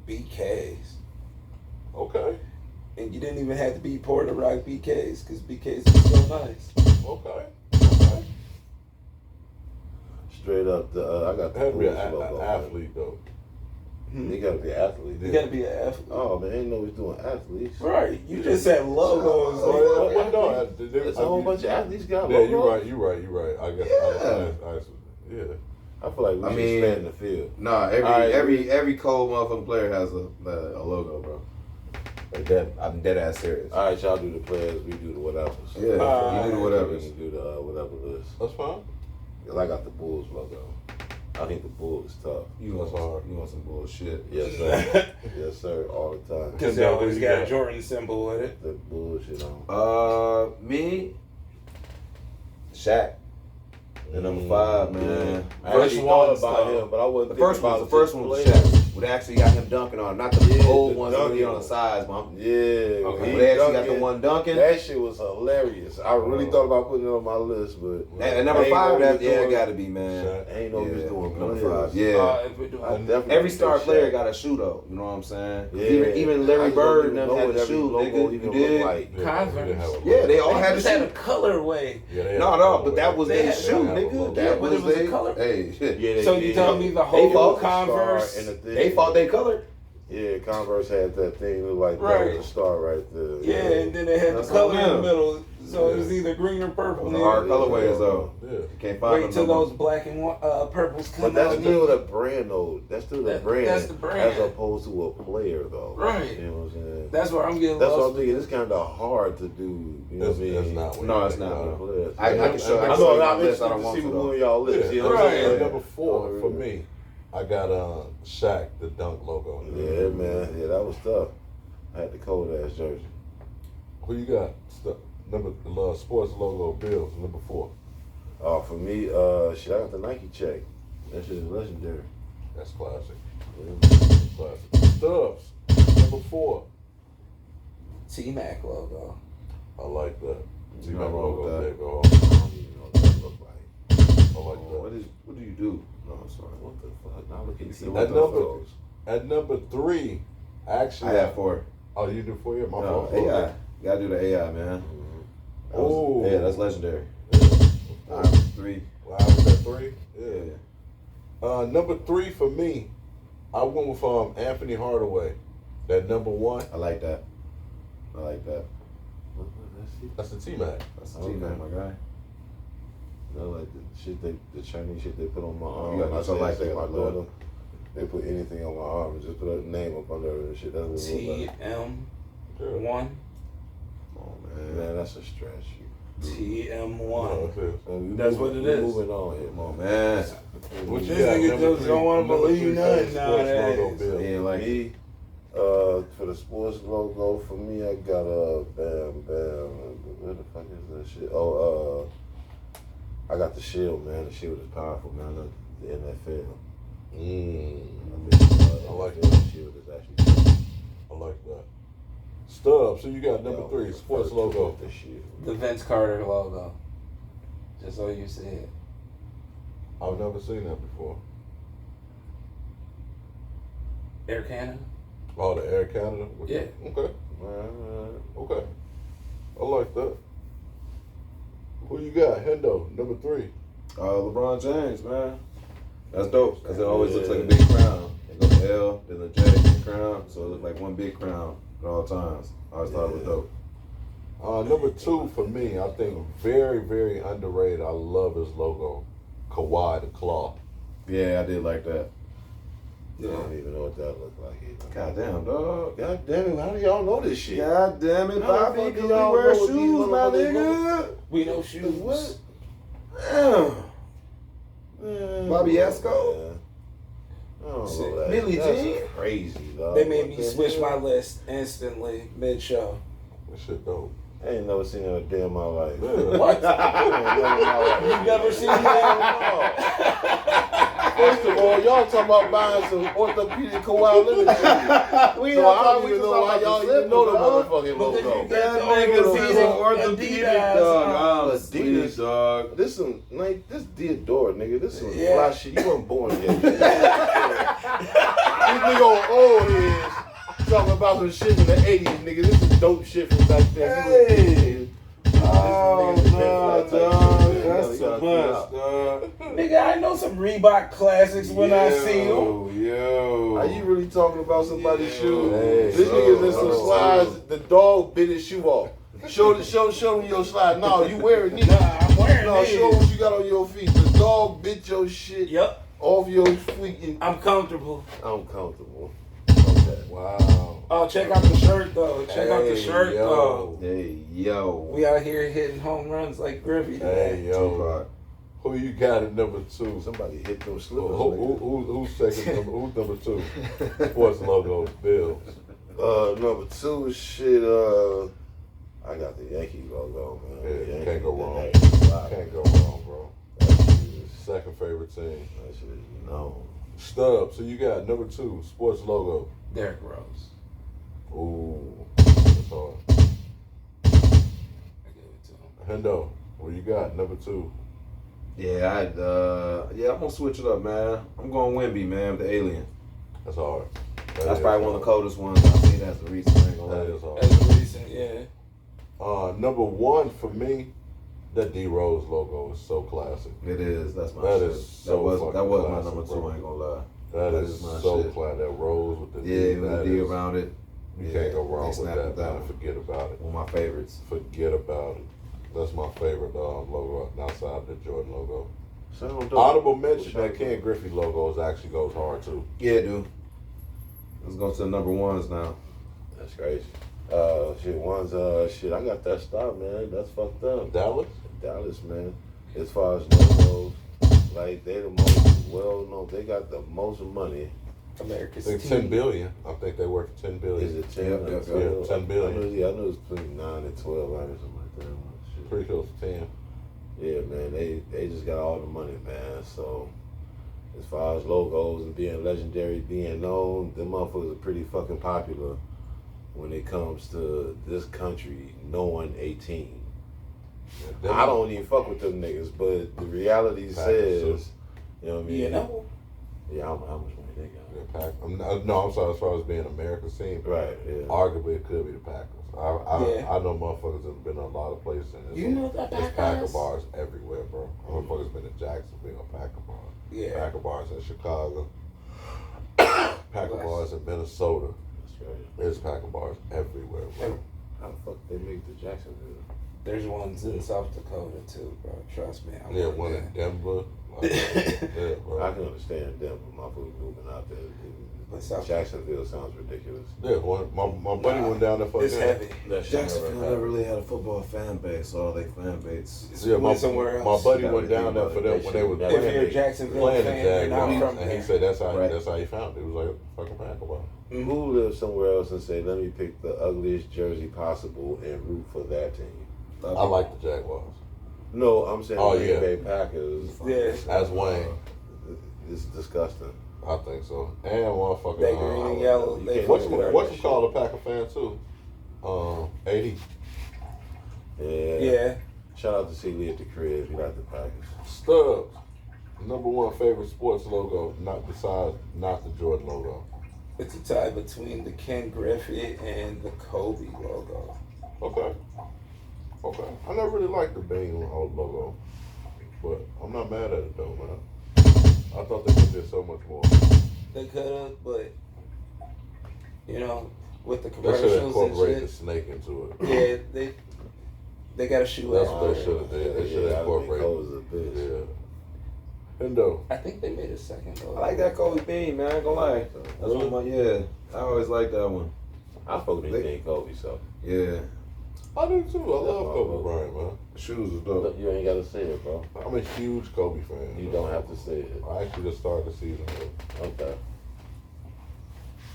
BKs. Okay. And you didn't even have to be poor to rock BKs, because BKs are so nice. Okay. Straight up, I got It the had to be Bulls an logo. athlete, though. They gotta be athletes. You gotta be an athlete. Oh man, I didn't know he's doing athletes. Right. You just said logos. It's a whole bunch of athletes got Yeah, logos. you're right. I guess. Yeah. I feel like we should expand the field. Nah, every cold motherfucking player has a logo, bro. Like that, I'm dead ass serious. All right, y'all do the players, we do the whatever. Yeah, you do the whatever. We do the whatever list. That's fine. 'Cause I got the Bulls logo. I think the Bulls is tough. You want some bullshit? Yes, sir. Yes, sir. All the time. Because they always got a Jordan symbol with it. The bullshit on. Me, Shaq. The number 5, man. I actually thought about him, but I wasn't The first one was Shaq. They actually got him dunking on him. Not the old ones really on the sides, man. Yeah. Okay. They actually got the one dunking. That shit was hilarious. I really thought about putting it on my list, but And number 5, it gotta be, man. I ain't know he was doing number players. 5. Yeah. If we're doing I definitely Every think star Shaq. player got a shoe though. You know what I'm saying? Yeah. Even Larry I Bird don't and them know had what the every shoe. logo Nigga, even you look did. like. Converse. Yeah, they all They had the just had a shoe. colorway. No, but that was They their had shoe, that. nigga. Yeah, That but was it was a their color. Hey, shit. Yeah, So you telling me the They whole fought Converse? and the thing. They fought their color. Yeah, Converse had that thing look like Right. that was a star right there. Yeah, and then they had That's the color in on the them. middle, so it was either green or purple. Those are hard colorways though. Yeah. You can't find Wait them till no more. those black and purples come But that's out. still the brand though. That's still the brand. That's the brand. As opposed to a player though. Right. You know what I'm saying? That's where I'm getting That's what I'm lost. thinking. It's kind of hard to do. You know what I mean? That's not what No, you it's think not. about. Players. I can show. I I know. I'm list. interested I don't to want see to what one though. of y'all list. You know what I'm Right. saying? Number 4 for me, I got Shaq, the dunk logo. Yeah, man. Yeah, that was tough. I had the cold ass jersey. Who you got? Number sports logo Bills, number 4. For me, shit, I got the Nike check. That shit is legendary. That's classic. Yeah. Classic. Stubbs, number 4. T-Mac logo. I like that. See my Nothing wrong with logo, that. there go. I don't even know what that look like. I like that. What do you do? No, I'm sorry. What the fuck? Now look at See you. what At the number, fuck? at number 3, actually. I had 4. Oh, you do 4? Yeah, my No, fault. AI. Gotta do the AI, man. That was- Oh. yeah, that's legendary. Yeah. 3. Well, I was at 3. Yeah. Number 3 for me, I went with Anthony Hardaway. That number 1. I like that. I like that. That's the T-Mac. That's the team, man, my guy. No, like the shit the Chinese shit they put on my arm. You got I something like that, my my lord. daughter. They put anything on my arm and just put a name up under it and shit. That's what it look like. TM1. Oh man, that's a stretch. TM1. That's what it is. Moving on here, Come on, man. man. What you This got? nigga Number just don't wanna number believe 3 nothing sports logo nowadays. Bill. Yeah, like Me, for the sports logo, for me, I got bam. Where the fuck is that shit? I got the shield, man. The shield is powerful, man. I love the NFL. I like that. that. The shield is actually. I like that. Stubbs, so you got number 3, sports logo. The shield. The Vince Carter logo. Just so you see it. I've never seen that before. Air Canada. Oh, the Air Canada? Yeah. Okay. Okay. I like that. Who you got? Hendo, number 3. LeBron James, man. That's dope because it always looks like a big crown. It goes to L, then a J, then crown, so it looks like one big crown at all times. I always thought it was dope. Number 2 for me, I think very, very underrated. I love his logo. Kawhi the Claw. Yeah, I did like that. I don't even know what that looked like either. God damn, dog. God damn it, how do y'all know this shit? God damn it, How the Bobby, fuck because do we y'all wear know what these shoes, my motherfuckers nigga. We know shoes. What? Damn. Man, Bobby Esco? man. I don't Shit. know that. Billie That's Jean? crazy, dog. They made me What the switch hell? my list instantly mid-show. That shit dope. I ain't never seen that a day in my life. Yeah. What? You You've never seen that? First of all, y'all talking about buying some orthopedic Kawhi Leonard shoes. We So I don't even know why y'all even know the motherfucking Because you logo. got That the nigga Adidas, is an orthopedic Adidas, dog. I'm Adidas. sweet, dog. This some like this Diodora, nigga. This some Yeah. fly shit. You wasn't born yet. These nigga old heads talking about some shit in the 80s, nigga. This is dope shit from back then. Hey. Oh, no, dog. That's too much, dog. Nigga, I know some Reebok classics when I see them. Yo. Are you really talking about somebody's shoe? Hey, This nigga's in some oh, slides. The dog bit his shoe off. Show me your slide. No, you wearing these. Nah, I'm wearing No, these. show what you got on your feet. The dog bit your shit Yep, off your feet. And I'm comfortable. I'm comfortable. Okay. Wow. Oh, check out the shirt though. Check out the Hey, shirt yo. though. Hey, yo. We out here hitting home runs like Griffey today. Hey, yo. Who you got at number 2? Somebody hit them Who's slippers. nigga. second? Who's number 2? Sports logo, Bills. Number 2 shit. I got the Yankee logo, man. Yeah, The Yankee- can't go the wrong. Yankee flag. Can't go wrong, bro. That shit is- Second favorite team. that shit is known. Stub. So you got number 2, sports logo. Derrick Rose. Ooh, that's hard. I give it to him. Hendo, what you got? Number 2. Yeah, I'm gonna switch it up, man. I'm going Wemby, man, the alien. That's hard. That's probably one of the coldest ones. I see that's the reason I ain't gonna That lie. is hard. That's a recent, yeah. Number 1 for me, that D Rose logo is so classic. It is. That's my That shit. is so that was fucking my classic, number 2. bro. I ain't gonna lie. That That is is my so shit. classic. That Rose with the D. Yeah, with that the D is- around it. You Yeah, can't go they wrong with snapped that, it man. down. Forget about it. One of my favorites. Forget about it. That's my favorite logo outside the Jordan logo. Sound dope. Honorable mention, that Ken Griffey logo actually goes hard too. Yeah, dude. Let's go to the number 1s now. That's crazy. Shit, I got that stop, man. That's fucked up. Dallas? Dallas, man. As far as logos, like they the most well known. They got the most money. America's I think team. 10 billion. I think they worth 10 billion. Is it 10? Yep, or yep, 12? yeah, 10 billion. I knew it was between 9 and 12, or something like that. Shit. Pretty close to 10. Yeah, man. They just got all the money, man. So as far as logos and being legendary, being known, them motherfuckers are pretty fucking popular when it comes to this country knowing a team. Yeah, I don't even fuck with them niggas, but the reality Packers, says, you know what I mean? You know? Yeah, how much money they got? Yeah, I'm sorry. As far as being America's team, Right, yeah. arguably it could be the Packers. Yeah. I know motherfuckers that have been in a lot of places. And You know the there's Packer Packers? bars everywhere, bro. Motherfuckers been in Jacksonville, Packer bars. Yeah. Packer bars in Chicago. Packer Nice. bars in Minnesota. That's right. There's Packer bars everywhere, bro. How the fuck they make the Jacksonville? There's ones in South Dakota too, bro. Trust me. I'm Yeah, going one there. in Denver. Like, yeah, bro. I can understand Denver, motherfuckers moving out there. But South Jacksonville sounds ridiculous. Yeah, my buddy went down there for It's a heavy. Jacksonville never really had a football fan base, so all they fan base. Yeah, Went somewhere else. my buddy You went gotta down think there for about them it. when they were If If you're a playing, Jacksonville playing the fan, you're not Jaguars, from and he there. said that's how Right. he found it. It was like a fucking Packer bar. Who lives somewhere else and say, let me pick the ugliest jersey possible and root for that team? I like the Jaguars. No, I'm saying Oh, Green yeah. Bay Packers. Yeah. As Wayne, It's disgusting. I think so. And motherfucking They green and yellow. You They can't fucking look at what that you call a Packer fan too? 80. Yeah. Yeah. Shout out to C. Lee at the crib. You like the Packers. Stubbs, number 1 favorite sports logo, not the Jordan logo. It's a tie between the Ken Griffey and the Kobe logo. Okay. I never really liked the Bane logo, but I'm not mad at it though, man. I thought they could do so much more. They could have, but you know, with the They should commercials have and incorporated the shit, snake into it. yeah, they got to shoot That's out. what they should have did. They should have incorporated. Cold as a bitch. Yeah. Hendo. I think they made a second logo. I like that Kobe Bean, man. I ain't gonna lie. That's one of my, yeah. I always like that one. I fuck with King Kobe, so. Yeah. I do too. I love Kobe Bryant, man. Shoes is dope. You ain't got to say it, bro. I'm a huge Kobe fan. You don't have to say it. I actually just started the season with Okay.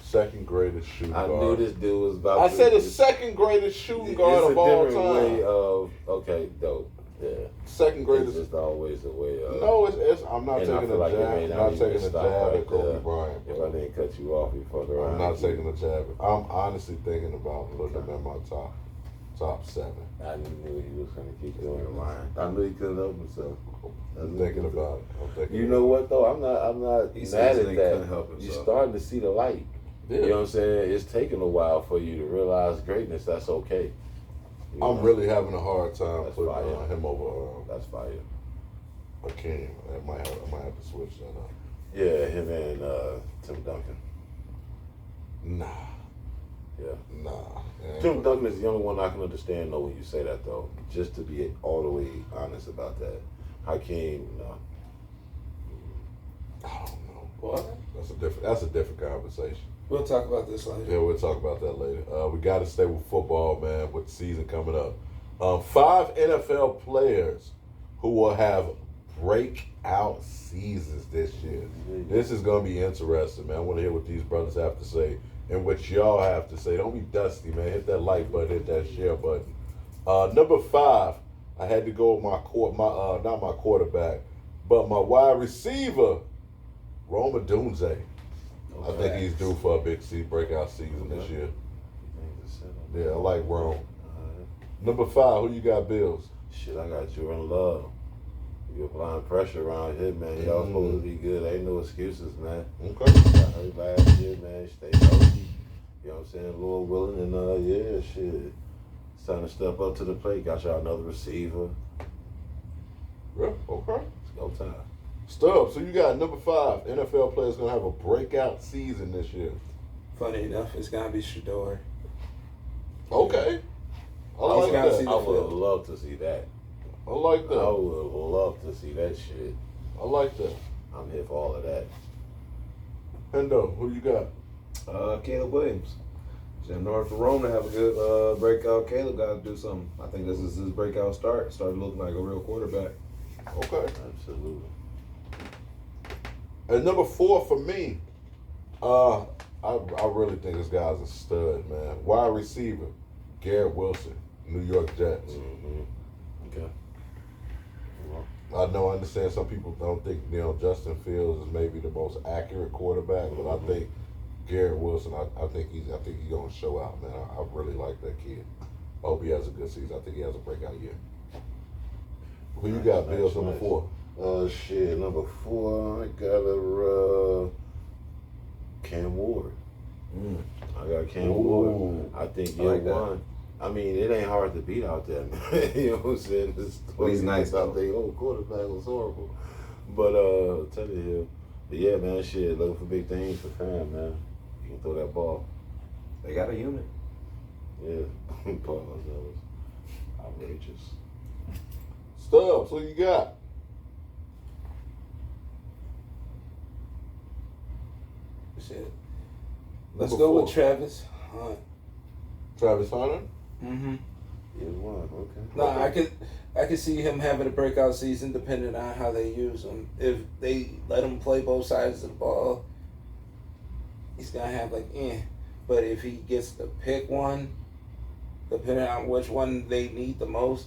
second greatest shooting I guard. knew this dude was about I to. said the second greatest shooting It's guard a of all different way time. of, okay, dope. Yeah. Second It's greatest. just always a way of. No, it's I'm not And I taking feel a like it jab. may I'm not not even taking a stop jab right at Kobe there. Bryant. If bro. I didn't cut you off, you fuck around. I'm not taking a jab. I'm honestly thinking about putting him in my top 7. I knew he was gonna keep doing it. I knew he couldn't help himself. I'm thinking about it. I'm thinking You about know what though? I'm not He mad says at he that. couldn't help You're himself. starting to see the light. it. You know what I'm saying? It's taking a while for you to realize greatness. That's okay. You I'm know? really having a hard time That's putting fire. him over That's fire. Akeem. I might have to switch that up. Yeah, him and Tim Duncan. Nah, Yeah. nah. Tim Duncan is the only one I can understand though when you say that though. Just to be all the way honest about that. Hakeem, no. I don't know. What? That's a different conversation. We'll talk about this later. Yeah, we'll talk about that later. We got to stay with football, man, with the season coming up. 5 NFL players who will have breakout seasons this year. This is going to be interesting, man. I want to hear what these brothers have to say and what y'all have to say. Don't be dusty, man. Hit that like button, hit that share button. Number 5, I had to go with not my quarterback, but my wide receiver, Roma Dunze. I think he's due for a big breakout season this year. Yeah, I like Rome. Number 5, who you got, Bills? Shit, I got Jordan Love. You're applying pressure around here, man. Y'all supposed to be good. Ain't no excuses, man. Okay. Got hurt last year, man. Stay healthy. You know what I'm saying? Lord willing, and yeah, shit. It's time to step up to the plate. Got y'all another receiver. Yeah, okay. It's go time. Stubbs, so you got number 5, NFL players going to have a breakout season this year. Funny enough, it's gonna be Shador. Okay. I He's like gotta that. see I the would field. love to see that. I like I that. would love to see that shit. I like that. I'm here for all of that. Hendo, who you got? Caleb Williams. In order for Rome to have a good breakout, Caleb got to do something. I think this is his breakout start. Started looking like a real quarterback. Okay. Absolutely. And number 4 for me, I really think this guy's a stud, man. Wide receiver, Garrett Wilson, New York Jets. Mm-hmm. Okay. I understand some people don't think, Justin Fields is maybe the most accurate quarterback, but I think Garrett Wilson, I think he's gonna show out, man. I really like that kid. I hope he has a good season. I think he has a breakout year. Who you got, Bills, number 4? Shit, number 4, I got a Cam Ward. I got Cam Ward. I think year like that. 1. I mean, it ain't hard to beat out there, man. You know what I'm saying? Well, he's nice, I though. think, quarterback was horrible. But, tell you, but yeah, man, shit, looking for big things for fam, man. You can throw that ball. They got a unit. Yeah. Pause. That was outrageous. Stubbs, who you got? Shit. Let's Number go 4. with Travis Hunt. Travis Hunter? Mm-hmm. Year 1, okay. No, I could see him having a breakout season depending on how they use him. If they let him play both sides of the ball, he's gonna have But if he gets to pick one, depending on which one they need the most,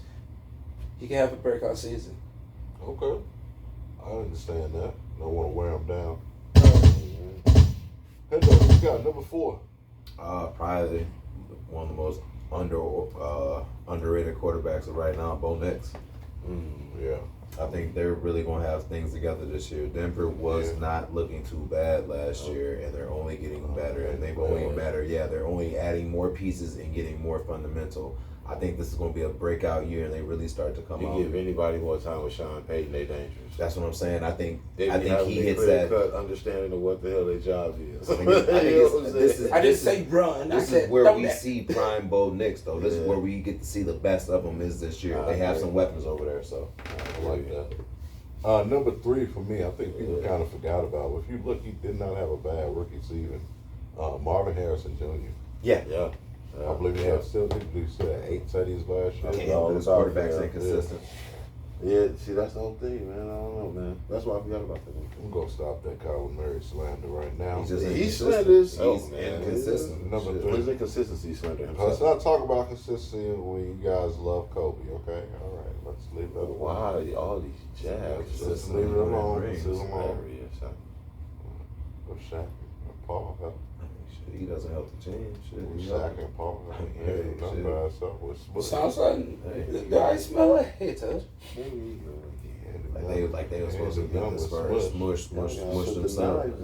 he can have a breakout season. Okay. I understand that. Don't want to wear him down. Hendo, who you got? Number 4. Probably one of the most underrated quarterbacks right now, Bo Nix. Yeah. I think they're really going to have things together this year. Denver was not looking too bad last year, and they're only getting better. And they've only better. Yeah, they're only adding more pieces and getting more fundamental. I think this is going to be a breakout year, and they really start to come You out. give anybody more time with Sean Payton, they dangerous. That's what I'm saying. I think They he hits that. cut understanding of what the hell their job is. I think this I didn't say run. I This said is where throw we that. see prime Bo Nix, though. This is Yeah. where we get to see the best of them is this year. They have some weapons over there, so. I like that. Number 3 for me, I think people kind of forgot about. If you look, he did not have a bad rookie season. Marvin Harrison Jr. Yeah. Yeah. I believe he had 8 tutties last year. all Those about quarterbacks that. inconsistent. Yeah, see, that's the whole thing, man. I don't know, man. That's why I forgot about that. I'm gonna stop that Kyler Murray slander right now. He's just He's inconsistent. slender. He's inconsistent. Number Shit. 3. His inconsistency slender Let's himself. not talk about consistency when you guys love Kobe, okay? All right, let's leave that alone. Why all these jabs? Let's leave it alone. Rings. Leave it alone. Hilarious. With Shaq and Paul. Shit, he doesn't help the team. Shit, With he Shaq and Paul. Hey, Nothing shit. bad stuff. What's Sounds like Hey. do I smell it? Hey, touch. Like they were supposed to get this first smush themselves.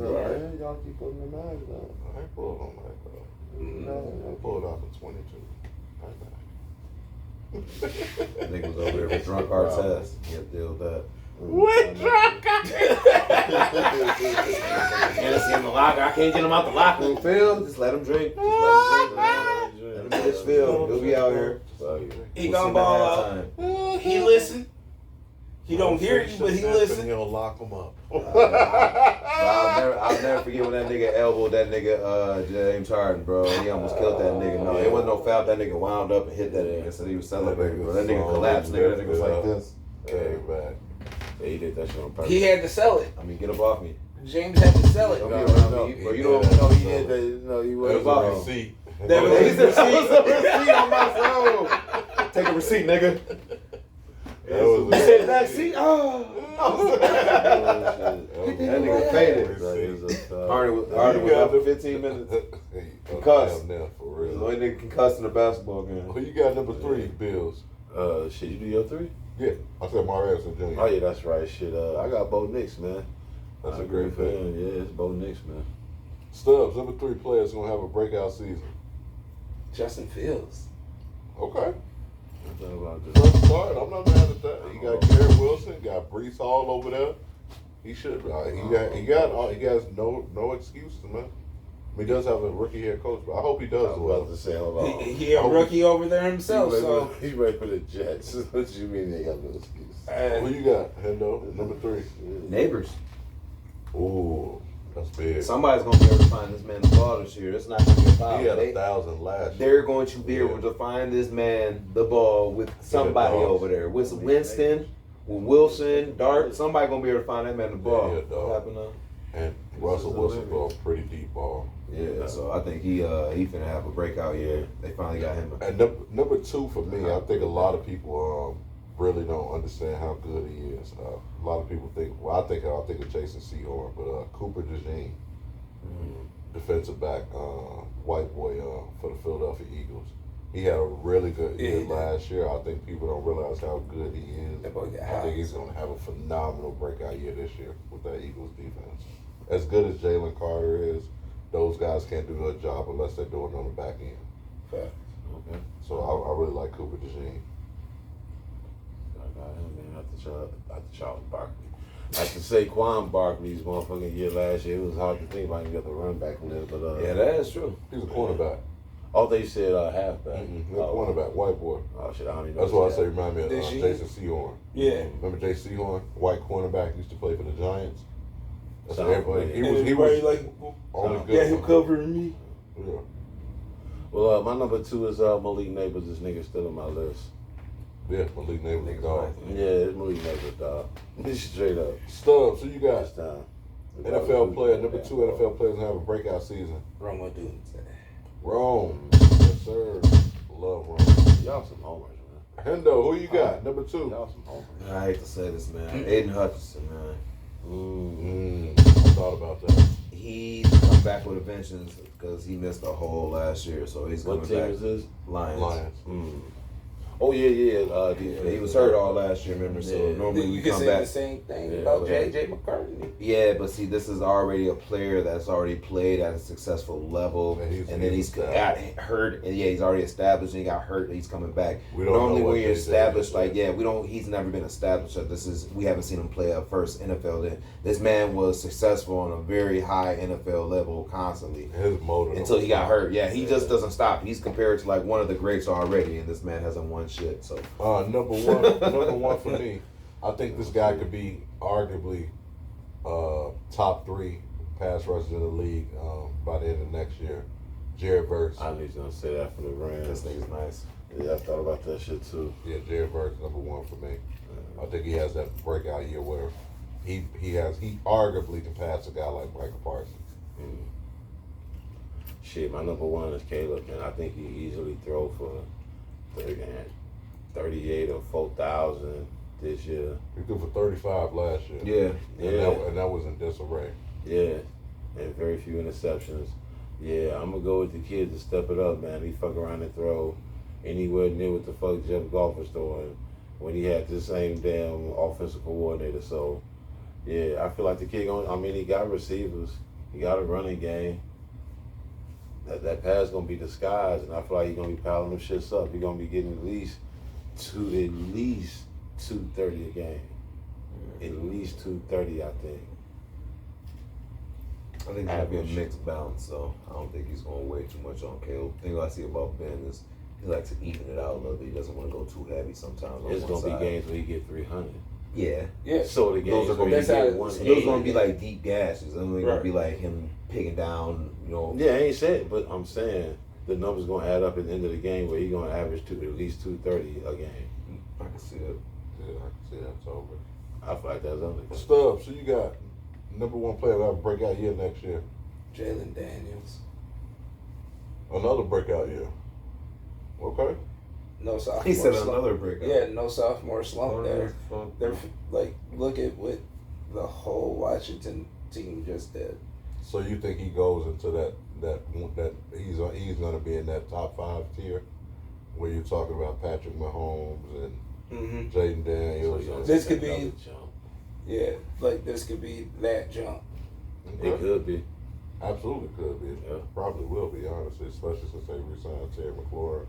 Y'all keep putting the knives out. I ain't pulled on that, though. I pulled out the 22. Nigga was over there with drunk Artest. You have to deal with that. What drunk? Hennessy in the locker. I can't get him out the locker room, Phil. Just let him drink. Just let him drink. Let him get his fill. He'll be out here. He gonna ball out. He listen. He don't hear you, but he listen. He'll lock him up. I'll never forget when that nigga elbowed that nigga James Harden, bro. He almost killed that nigga. No, it wasn't no foul. That nigga wound up and hit that nigga. Said he was celebrating, bro. That nigga collapsed, nigga. That nigga was like this. Hey, man. Yeah, he did that shit on purpose. He had to sell it. I mean, get up off me. James had to sell it. Don't be around me, bro. You don't know he did that. No, he That wasn't. was a receipt. That was He's a receipt on my phone. Take a receipt, nigga. That was You said backseat? Oh. That nigga faded. Harden was out for 15 minutes. Concussed. Now, for The real. only nigga concussed in a basketball game. Who you got number 3, Bills? Shit, you do your 3? Yeah, I said Mario Jr. Oh yeah, that's right. Shit, I got Bo Nix, man. That's I'm a great pick. fan. Yeah, it's Bo Nix, man. Stubbs, number 3 players gonna have a breakout season. Justin Fields. Okay. I'm talking about this. First start, I'm not mad at that. You got Garrett Wilson, got Brees Hall over there. He should. He has no excuses, man. I mean, he does have a rookie head coach, but I hope he I does was well. about to say, hold on. He a rookie over there himself, so. He's ready for the Jets. What you mean they got no excuse? Who you got, Hendo? Number 3. Neighbors. Ooh, that's big. Somebody's gonna be able to find this man the ball this year. It's not gonna be a He problem. had 1,000 last year. They're going to be able to find this man the ball with somebody Yeah, dog. over there. With Winston, with Wilson, Dart. Somebody gonna be able to find that man the ball. Yeah, dog. What happened now? And Russell Wilson throw a pretty deep ball. Yeah, so I think he finna have a breakout year. They finally got him. And number 2 for me, I think a lot of people really don't understand how good he is. A lot of people think, well, I think of Jason Sehorn, but Cooper DeJean, defensive back, white boy for the Philadelphia Eagles. He had a really good year last year. I think people don't realize how good he is. That boy got I think he's going to have a phenomenal breakout year this year with that Eagles defense. As good as Jalen Carter is, those guys can't do their job unless they're doing it on the back end. Fact. Okay. So I really like Cooper DeJean. I got him, man. After Charles Barkley. After Saquon Barkley's motherfucking year last year, it was hard to think about him get the run back from there. But Yeah, that is true. He's a cornerback. oh, they said halfback. Mm-hmm. Cornerback, white boy. Oh shit, I don't even know. That's why I say remind me of DeJean? Jason Sehorn. Yeah. Remember Jason Sehorn, white cornerback, used to play for the Giants. That's Sounds everybody. familiar. He was like, only sounds- good. yeah, he'll cover me. Yeah. Well, my number 2 is Malik Neighbors. This nigga still on my list. Yeah, Malik Neighbors is dog. Yeah, it's Malik Neighbors, dog. Straight up. Stubbs, who you got? This time. NFL player, number 2 NFL players gonna have a breakout season. Romo Dunes. Rome. Yes, sir. Love Rome. Y'all some homers, man. Hendo, who you got? Number 2. Y'all some homers. I hate to say this, man. Aiden Hutchinson, man. I thought about that. He's come back with a vengeance because he missed a whole last year, so he's coming What team back. is this? Lions. Lions. Oh yeah. Yeah, he was hurt all last year, remember? So Yeah. normally You we can come say back. the same thing Yeah, about okay. J.J. McCartney. Yeah, but see, this is already a player that's already played at a successful level, Yeah, and then he's got hurt, and he's already established, and he got hurt, and he's coming back. We don't know Normally, what when you're JJ established, is. we don't. He's never been established. We haven't seen him play a first NFL. Then this man was successful on a very high NFL level constantly His motor. until he got hurt. Yeah, he just doesn't stop. He's compared to like one of the greats already, and this man hasn't won shit. So Number one for me. I think this guy could be arguably top 3 pass rushers in the league by the end of next year. Jared Verse. I knew you was gonna say that for the Rams. this nigga's nice. Yeah, I thought about that shit too. Yeah, Jared Verse, number 1 for me. I think he has that breakout year where he arguably can pass a guy like Michael Parsons. Shit, my number 1 is Caleb, and I think he easily throw for 38 or 4,000 this year. He threw for 35 last year. Yeah, And that was in disarray. Yeah, and very few interceptions. Yeah, I'm gonna go with the kid to step it up, man. He fuck around and throw anywhere near what the fuck Jeff Goff was throwing when he had the same damn offensive coordinator. So, yeah, I feel like the kid he got receivers, he got a running game. That pass gonna be disguised, and I feel like he's gonna be piling them shits up. He's gonna be getting at least to at least 230 a game. At least 230, I think. I think it's gonna be a mixed balance, so I don't think he's gonna weigh too much on Caleb. The thing I see about Ben is he likes to even it out a little bit. He doesn't want to go too heavy sometimes. There's gonna be games where he get 300. Yeah. Yeah. So the games Those are where gonna he be get how- 180. Those gonna be like deep gashes. Those ain't gonna Right. be like him picking down, you know. Yeah, I ain't said, but I'm saying the numbers gonna add up at the end of the game where he gonna average to at least 230 a game. I can see it. Yeah, I can see that's over. I feel like that's under. Stubbs, so you got number one player that have a breakout year next year. Jalen Daniels. Another breakout year. Okay. No sophomore He said slump. another breakout. Yeah, no sophomore slump there. Fuck. They're like, look at what the whole Washington team just did. So you think he goes into that he's going to be in that top 5 tier where you're talking about Patrick Mahomes and Mm-hmm. Jaden Daniels? So, and- This could be- another jump. Yeah, like this could be that jump. It Okay. could be. Absolutely could be. Yeah. Probably will be, honestly, especially since they re-signed Terry McLaurin.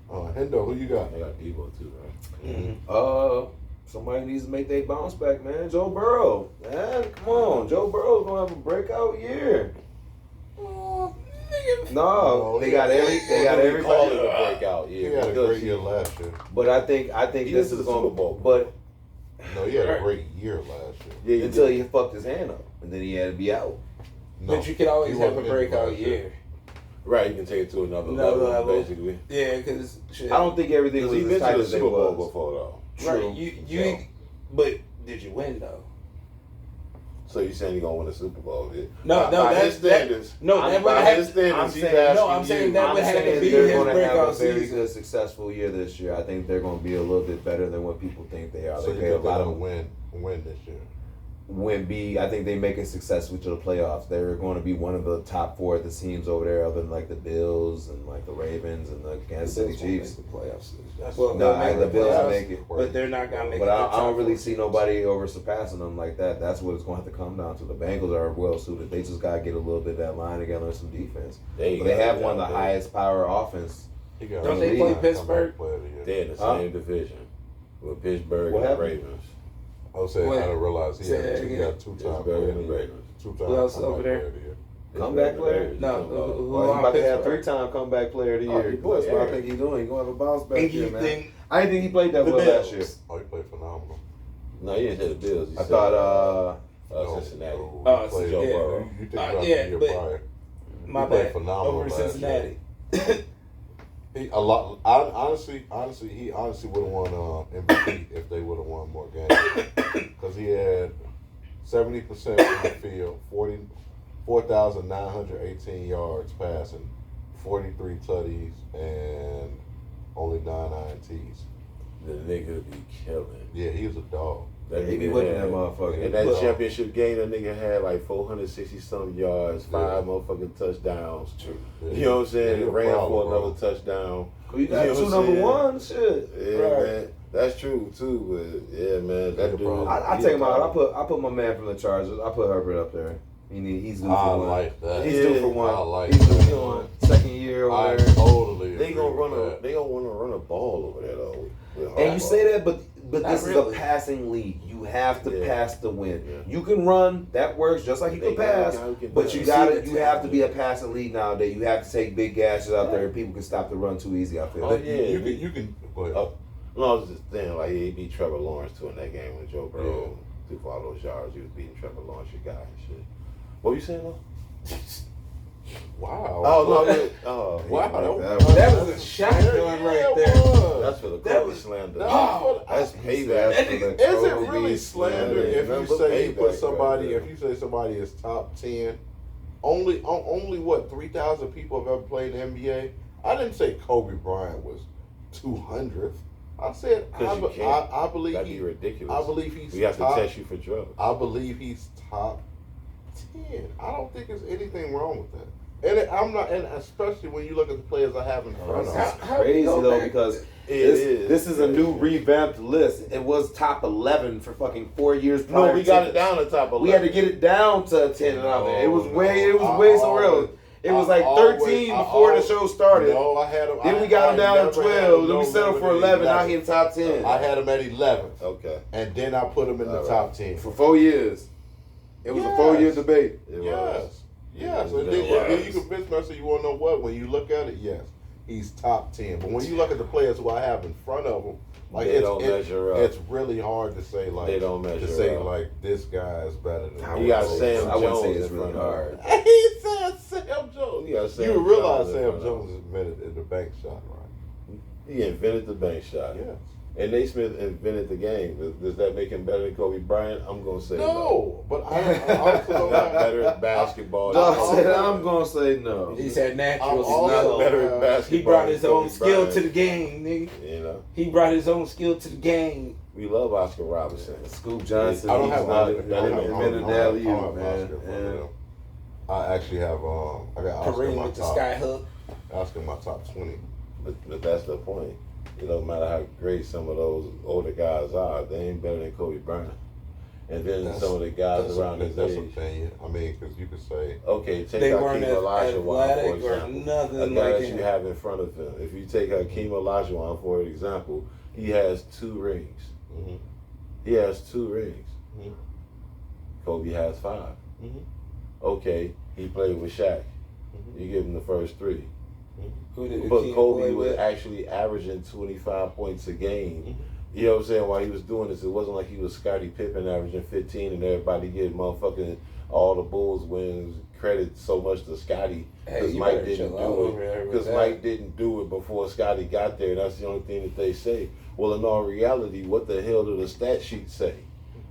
Hendo, who you got? They got Debo too, right? Mm-hmm. Somebody needs to make their bounce back, man. Joe Burrow. Man, come on. Joe Burrow's gonna have a breakout year. No, they got They call it everybody. a breakout. He Yeah, had a because great year last year. But I think He this went to is the gonna. Super Bowl. But No, he had a great year last year. Yeah, until he fucked his hand up, and then he had to be out. No, But you can always he have a wasn't injured breakout last year. right. You can take it to another Another level, level. basically. Yeah, because I don't think everything Because was he as been tight to the as they Super Bowl was. before, though. right, True. you, but did you win though? So you saying he gonna win a Super Bowl? Yeah. No, By- no, by that's his standards. No, that would by have. his standards, I'm he's saying- asking no, I'm saying you. that I'm would have to saying be they're his going to have a breakout very season. good, successful year this year. I think they're going to be a little bit better than what people think they are. So They you pay a think they're lot gonna of win this year? I think they make it successful to the playoffs. They're going to be one of the top 4 of the teams over there, other than like the Bills and like the Ravens and the Kansas City Bills won't make Chiefs. the playoffs. That's- Well, No, they'll make the the Bills playoffs, make it. but they're not gonna make But it. I the don't top really four see teams. nobody over surpassing them like that. That's what it's going to have to come down to. The Bengals are well suited. They just got to get a little bit of that line together and some defense. They But they have got one of the it. highest power offense. He got Don't a they lead play comeback Pittsburgh? player of the year. They're in the Huh? same division with Pittsburgh What and the happened? Ravens. I was saying, Wait. I didn't realize he Say had that he again. got 2-time Pittsburgh player of and the the year. Ravens. 2-time Who else comeback over there? player of the year. Comeback player? No, Well, who he's on about to have Pittsburgh? 3-time comeback player of the Oh, year. he That's what I played. think he's doing. He's going to have a bounce back And year, you man. think I didn't think he played that the well last year. Bills? Oh, he played phenomenal. No, he didn't say the Bills. He I said, thought, Cincinnati. No, Oh, he played, Joe yeah. Burrow. You think about Yeah, the year but- prior. My He played bad. phenomenal Over last Cincinnati. Honestly, he honestly would have won MVP if they would have won more games because he had 70% from the field, 4,918 yards passing, 43 tutties, and only 9 INTs. The nigga be killing. Yeah, he was a dog. That he be nigga whipping had, that motherfucker. in that Well- championship game, that nigga had like 460 some yards, 5 motherfucking touchdowns. Yeah. You know what I'm saying? Yeah, he a Ran problem, for bro. another touchdown. You got You know two what I'm number saying? ones, shit. Yeah, Right. man. That's true too. But yeah, man, that Yeah, dude. bro. I he take a him out. dog. I put my man from the Chargers. I put Herbert up there. He's due I for one. like that. He's Yeah, due for one. I like He's due that. for one. Second year I over there. totally They agree gonna with run a. that. They gonna want to run a ball over there though. with And you Harbaugh. say that, but Not this is really. a passing league. You have to Yeah. pass to win. Yeah. You can run, that works just like you They can got a pass. guy who can But pass. you You got see to the you have to be a talent. passing league nowadays. You have to take big gashes out there, and people can stop the run too easy. I feel. Oh, yeah. You can. Go ahead. No, I was just saying like he beat Trevor Lawrence too in that game when Joe Burrow threw for all those yards. He was beating Trevor Lawrence, your guy and shit. What were you saying though? Wow. Oh no! Yeah. Oh Wow. yeah. That was a shotgun right there. That's for the That Kobe was- slander. Oh, That's payback. That's for the Is it Kobe really slander if you Remember say you put payback somebody? right there. If you say somebody is top 10, only what 3,000 people have ever played in the NBA. I didn't say Kobe Bryant was 200th. I said 'Cause you can't. I believe That'd he. be ridiculous. I believe he's We have to top. test you for drugs. I believe he's top 10. I don't think there's anything wrong with that. And I'm not, and especially when you look at the players I have in front of me. That's How- crazy how we go though back? because is. this is a new revamped list. It was top 11 for fucking 4 years prior. No, we got to it down to top 11. We had to get it down to 10 and out there. It was way I so real. always- It was like 13 before the show started. No, I had him. Then we got him down to 12. Then we settled settled for 11. Now he in top 10. I had him at 11th. Okay. And then I put him in the top 10. For 4 years. It was a 4-year debate. Yes. Yes. And then you convince me, I said, you want to know what? When you look at it, yes, he's top 10. But when you look at the players who I have in front of him, like They don't measure up. It's really hard to say like They don't measure to say up. like this guy is better than You got Sam I wouldn't Jones say it's in really front of hard. He said Sam Jones. You got Sam You realize Jones in Sam front of Jones invented the bank shot, right? He invented the bank shot. Yes. And Naismith invented the game. Does that make him better than Kobe Bryant? I'm gonna say No, but I also Not better at basketball. than Dog Kobe. said, I'm going to say no. He said natural I'm also skill. Not better at basketball. He brought his than own Kobe skill Bryant. to the game, nigga. You know, He brought his own skill to the game. we love Oscar Robinson. Scoop Johnson. I don't have not Oscar. not even invented I the don't alley-oop, have man. Oscar for And them. I actually have I got Oscar in Kareem my with the top. sky hook. Oscar in my top 20. But that's the point. It don't matter how great some of those older guys are, they ain't better than Kobe Bryant. And then some of the guys around his That's age. opinion. I mean, because you could say Okay, take They Hakeem weren't as Olajuwon for athletic or example. nothing A guy like that you him. have in front of him. If you take Hakeem Olajuwon for example, he has 2 rings. Mhm. He has 2 rings. Mhm. Kobe has 5. Mhm. Okay, he played with Shaq. Mhm. You give him the first 3. Who did But Hakeem Kobe play was with? actually averaging 25 points a game. Mhm. You know what I'm saying? While he was doing this, it wasn't like he was Scottie Pippen averaging 15 and everybody give motherfucking all the Bulls wins credit so much to Scottie Hey, because you Mike better didn't chill out do over it. there with Because that. Mike didn't do it before Scottie got there. That's the only thing that they say. Well, in all reality, what the hell do the stat sheet say?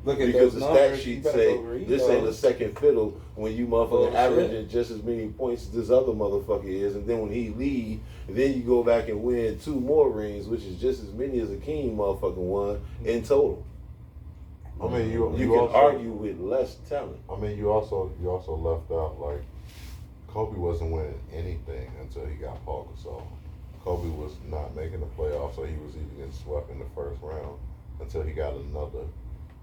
Look at Because those the numbers. stat You sheet better say go read this ain't a those. second fiddle when you motherfucking Bullshit. averaging just as many points as this other motherfucker is, and then when he leave, then you go back and win 2 more rings, which is just as many as Akeem motherfucking won in total. I mean, You can also, argue with less talent. I mean, you also left out like Kobe wasn't winning anything until he got Paul Gasol. Kobe was not making the playoffs, so he was even getting swept in the first round until he got another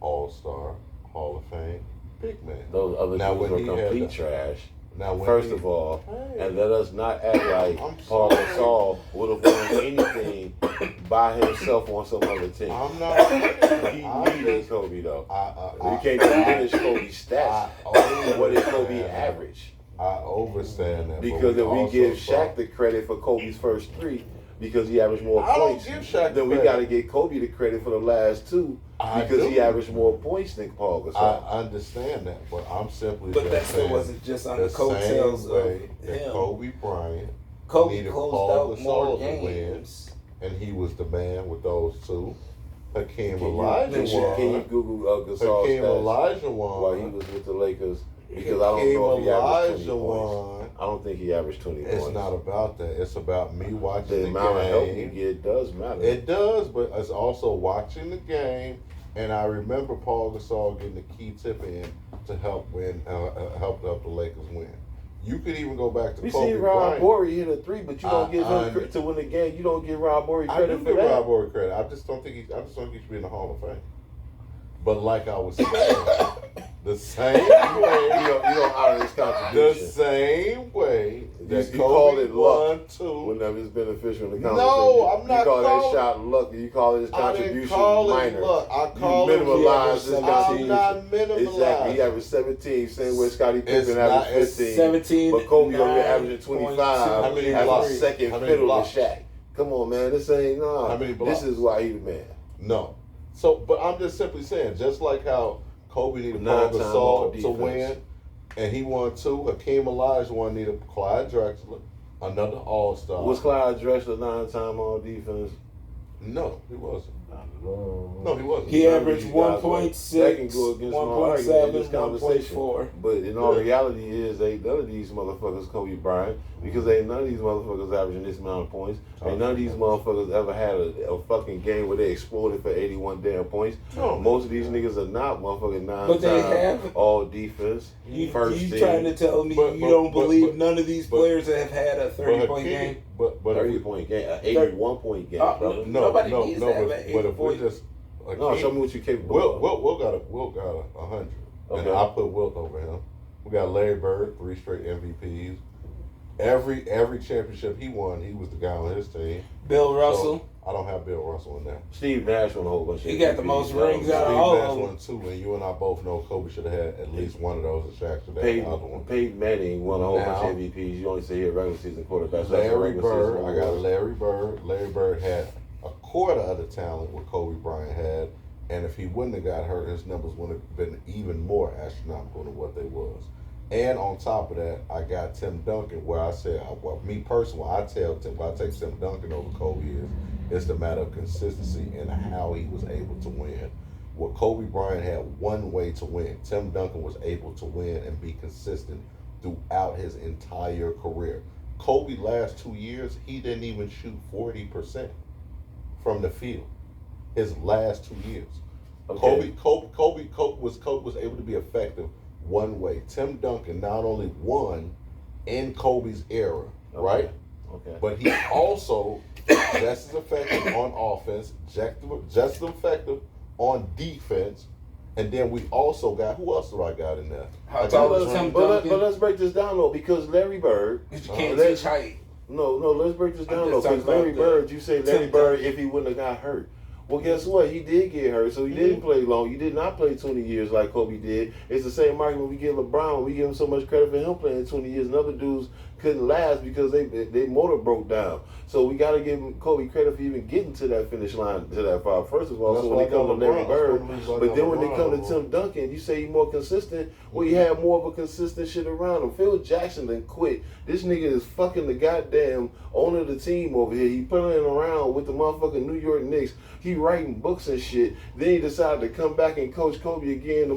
All-Star, Hall of Fame big man. Those other Now, dudes when were he had complete the- trash. Now, when First he- of all, Hey. and let us not act like I'm Paul sorry. Gasol would have won anything by himself on some other team. I'm not. He I needed just- Kobe though. I You can't diminish Kobe's stats. What did Kobe average? I overstand that. but Because if we also give saw- Shaq the credit for Kobe's first 3, because he averaged more I don't points, give Shaq then we credit. got to give Kobe the credit for the last 2 I because he do. averaged more points than Paul I Gasol. understand that, but I'm simply But just that still saying wasn't just on the the coattails same of way that him. Kobe Bryant Kobe needed closed Paul out Gasol more to win, games. and he was the man with those 2. Hakeem Can Olajuwon. you Google Gasol's Hakeem stats Olajuwon. while he was with the Lakers? Because I don't know if he averaged 20 points. I don't think he averaged 20 It's points. not about that. It's about me watching The the amount of help you game. get does matter. It does, but it's also watching the game. And I remember Paul Gasol getting the key tip in to help help the Lakers win. You could even go back to We Kobe see Rob Bryant. Borey hit a 3, but you don't give him credit to win the game. You don't give Rob Borey I credit do for give that. Rob Horry credit. I just don't think he should be in the Hall of Fame. But like I was saying, the same You way, don't honor his the contribution. same way that You call Kobe it luck won 2. whenever it's beneficial in the No, conversation. I'm not You call that calling- shot luck. You call his I didn't contribution call it minor. luck. I You call it minimalize his I'm I'm contribution. not minimalizing. Exactly. He averaged 17, same way Scottie It's Pippen not- averaged it's 15. 17, But Kobe only 9, averaging 25 How many as a blocks? second How many fiddle blocks? to Shaq. Come on, man. This ain't no. How many blocks? This is why he the man. No. So, but I'm just simply saying, just like how Kobe needed Paul Nine-time all Gasol to defense. win, and he won 2. Hakeem Olajuwon needed Clyde Drexler, another All-Star. Was Clyde Drexler 9-time all defense? No, he wasn't. No, he wasn't. He None of averaged these guys were. 1.6, That can go against my argument in this 1.7, conversation. 1.4. But in all reality is ain't none of these motherfuckers Kobe Bryant because ain't none of these motherfuckers averaging this amount of points. Ain't none of these motherfuckers ever had a fucking game where they exploded for 81 damn points. No. Most of these niggas are not motherfucking But they 9-time have- all defense. You first team. trying to tell me But- you don't but- believe but- none of these but- players have had a But 30-point Hakeem- game? But if 30-point game, an 81-point game, Uh, brother. no, Nobody no, needs no. to have But, an but if we 80-point. just No, show me what you're capable Wilt of. got a 100, Okay. and I put Wilt over him. We got Larry Bird, 3 straight MVPs. Every championship he won, he was the guy on his team. Bill Russell. So, I don't have Bill Russell in there. Steve Nash won a whole bunch of He got the MVPs. most rings out of Steve all Nash of them. won 2, and you and I both know Kobe should have had at least one of those. And Shaq should have had the other one. Peyton Manning won a whole bunch Now- of MVPs. You only say he had regular season quarterbacks. Larry Bird, I got Larry Bird. Larry Bird had a quarter of the talent what Kobe Bryant had, and if he wouldn't have got hurt, his numbers would have been even more astronomical than what they was. And on top of that, I got Tim Duncan, where I said, well, me personally, I take Tim Duncan over Kobe is it's the matter of consistency and how he was able to win. What Kobe Bryant had one way to win, Tim Duncan was able to win and be consistent throughout his entire career. Kobe last 2 years, he didn't even shoot 40% from the field. His last 2 years. Okay. Kobe was able to be effective one way. Tim Duncan not only won in Kobe's era, right? Okay. But he also just as effective on offense, just as effective on defense, and then we also got, who else do I got in there? How tall is Tim But Duncan? let's break this down though, because Larry Bird. You can't let's- teach height. No, let's break this I'm down though, just talking because Larry about the Bird, you say Larry Tim Bird Duncan. if he wouldn't have got hurt. Well, guess what? He did get hurt, so he didn't play long. He did not play 20 years like Kobe did. It's the same argument we give LeBron. We give him so much credit for him playing 20 years, and other dudes couldn't last because they motor broke down. So we got to give Kobe credit for even getting to that finish line, to that far. First of all, That's so when why it comes to I Larry got Bird, LeBron. but then when it LeBron, comes to Tim Duncan, you say he's more consistent. Well, you have more of a consistent shit around him. Phil Jackson done quit. This nigga is fucking the goddamn owner of the team over here. He playing around with the motherfucking New York Knicks. He writing books and shit. Then he decided to come back and coach Kobe again.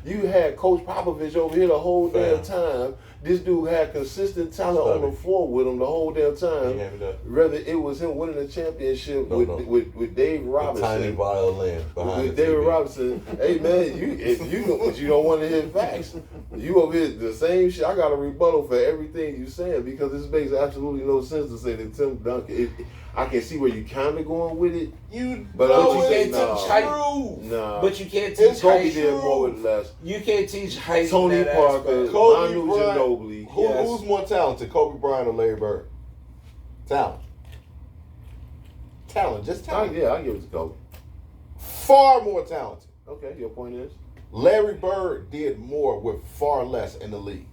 You had Coach Popovich over here the whole damn time. This dude had consistent talent on the floor with him the whole damn time. Whether it was him winning the championship with Dave Robinson. Tiny violin behind With the David TV. Robinson, hey man, but you don't want to hit facts. You over here the same shit. I got a rebuttal for everything you saying because this makes absolutely no sense to say that Tim Duncan. I can see where you kind of going with it. But know you it's can't teach height. height. Nah, But you can't teach Kobe height. did more with less. You can't teach height. Tony in that Parker, aspect. Kobe Manu Bryant. Ginobili. Who's more talented, Kobe Bryant or Larry Bird? Talent. Just talent. Yeah, I give it to Kobe. Far more talented. Okay, your point is. Larry Bird did more with far less in the league.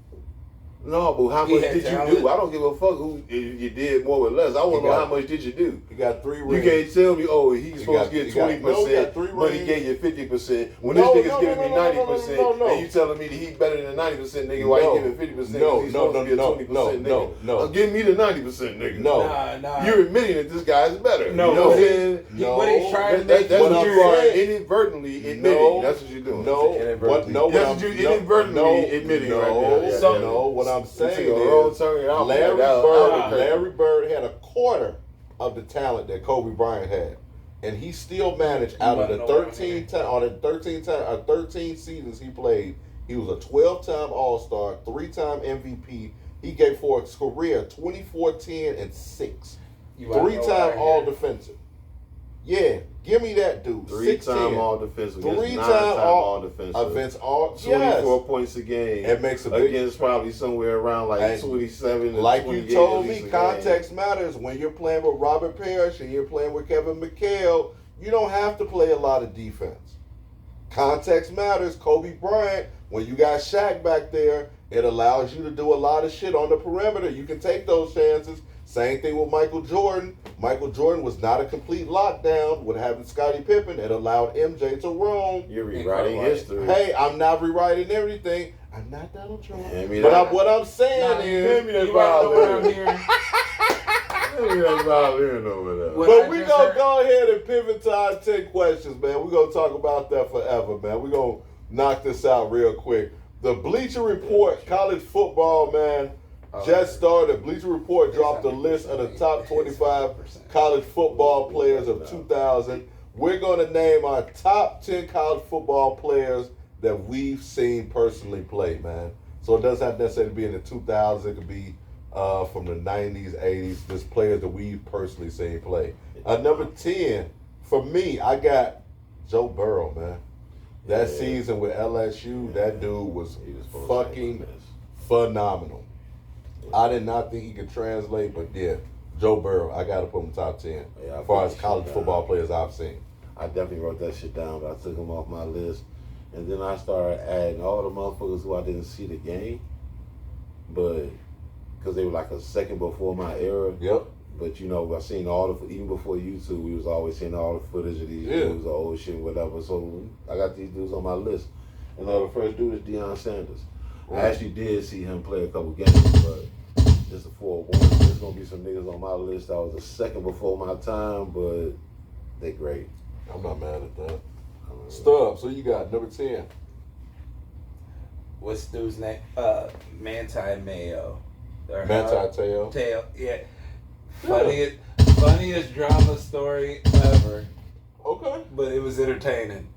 No, but how He much had did you talent. do? I don't give a fuck who if you did more or less. I want to know how much did you do. He got 3 You rings. can't tell me, oh, he's supposed to he get got- 20%, no, he got 3 but he rings. gave you 50%. When No, this nigga's no, giving no, me no, no, 90%, no, and you telling me that he's better than 90% nigga, why No. you giving 50%? No, he's no, supposed to be a no, 20% no, nigga. no. Give me the 90% nigga. No. Nah. You're admitting that this guy is better. No, You know what I'm what saying? No. What he's trying to That's make what I'm you are saying- inadvertently admitting. No. That's what you're doing. No, what? No, what That's I'm what you no, inadvertently no, admitting no, right there. So- no. What I'm saying took a wrong is, turn out Larry there. That Bird, was- Larry Bird had a quarter of the talent that Kobe Bryant had, and he still managed out of the 13 seasons he played. He was a 12-time All-Star, 3-time MVP. He gave for his career 24, 10, and 6. You wanna know what I 3-time hear? All-Defensive. Yeah, give me that dude. 3-time all defensive. 3-time 9-time all all defensive. Events all 24 points a game. It makes a big against probably somewhere around like And 27 to like 28 you told at me, least a context matters. When you're playing with Robert Parrish and you're playing with Kevin McHale, you don't have to play a lot of defense. Context matters. Kobe Bryant, when you got Shaq back there, it allows you to do a lot of shit on the perimeter. You can take those chances. Same thing with Michael Jordan. Michael Jordan was not a complete lockdown with having Scottie Pippen. It allowed MJ to roam. You're rewriting history. Hey, I'm not rewriting everything. I'm not Donald Trump. Hand me But that. what I'm saying Nah, is, hand me that You wanna know what I'm violin. hearing? Hand me that violin over there. What but I we just gonna heard- go ahead and pivot to our 10 questions, man. We're gonna talk about that forever, man. We're gonna knock this out real quick. The Bleacher Report college football, man, just started. Bleacher Report dropped a list of the top 25 college football players of 2000. We're gonna name our top 10 college football players that we've seen personally play, man. So it doesn't have to necessarily be in the 2000s. It could be from the 90s, 80s, just players that we've personally seen play. Number 10, for me, I got Joe Burrow, man. That Yeah. season with LSU, that dude was He was supposed to fucking make this. phenomenal. I did not think he could translate, but yeah, Joe Burrow, I got to put him top 10 Yeah, as far as I college put football that players I've seen. I definitely wrote that shit down, but I took him off my list. And then I started adding all the motherfuckers who I didn't see the game, but because they were like a second before my era. Yep. But you know, I seen all the even before YouTube, we was always seeing all the footage of these dudes, or old shit, whatever. So I got these dudes on my list. And the first dude is Deion Sanders. Right. I actually did see him play a couple games, but just a 4-1. There's gonna be some niggas on my list that was a second before my time, but they great. I'm not mad at that. Stubbs, so you got number 10. What's the dude's name? Manti Mayo. Or Manti Te'o. Tail, yeah. Funniest drama story ever, Okay. but it was entertaining.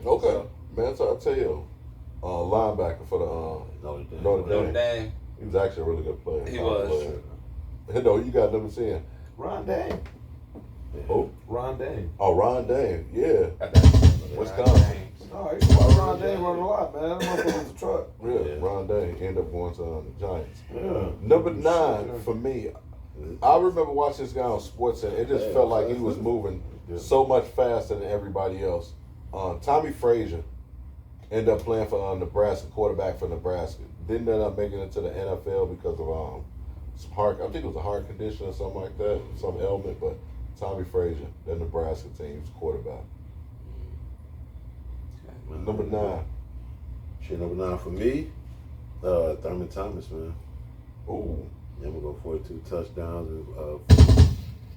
Okay. So, Manti Te'o, linebacker for the Notre Dame. Notre Dame. He was actually a really good player. He was. Hendo, you got number 10. Ron Dane. Who? Ron Dane. Oh, Ron Dane. Yeah. I thought Wisconsin. No, I used to watch Ron Dane run a lot, man. That motherfucker was a truck. Yeah. Ron Dane ended up going to the Giants. Yeah. Number 9 for me. I remember watching this guy on SportsCenter. It just felt like he was moving so much faster than everybody else. Tommy Frazier ended up playing for Nebraska, quarterback for Nebraska. Didn't end up making it to the NFL because of some heart. I think it was a heart condition or something like that, some ailment. But Tommy Frazier, the Nebraska team's quarterback. Number 9. Shit, number 9 for me, Thurman Thomas, man. Ooh. Yeah, I'm gonna go 42 touchdowns and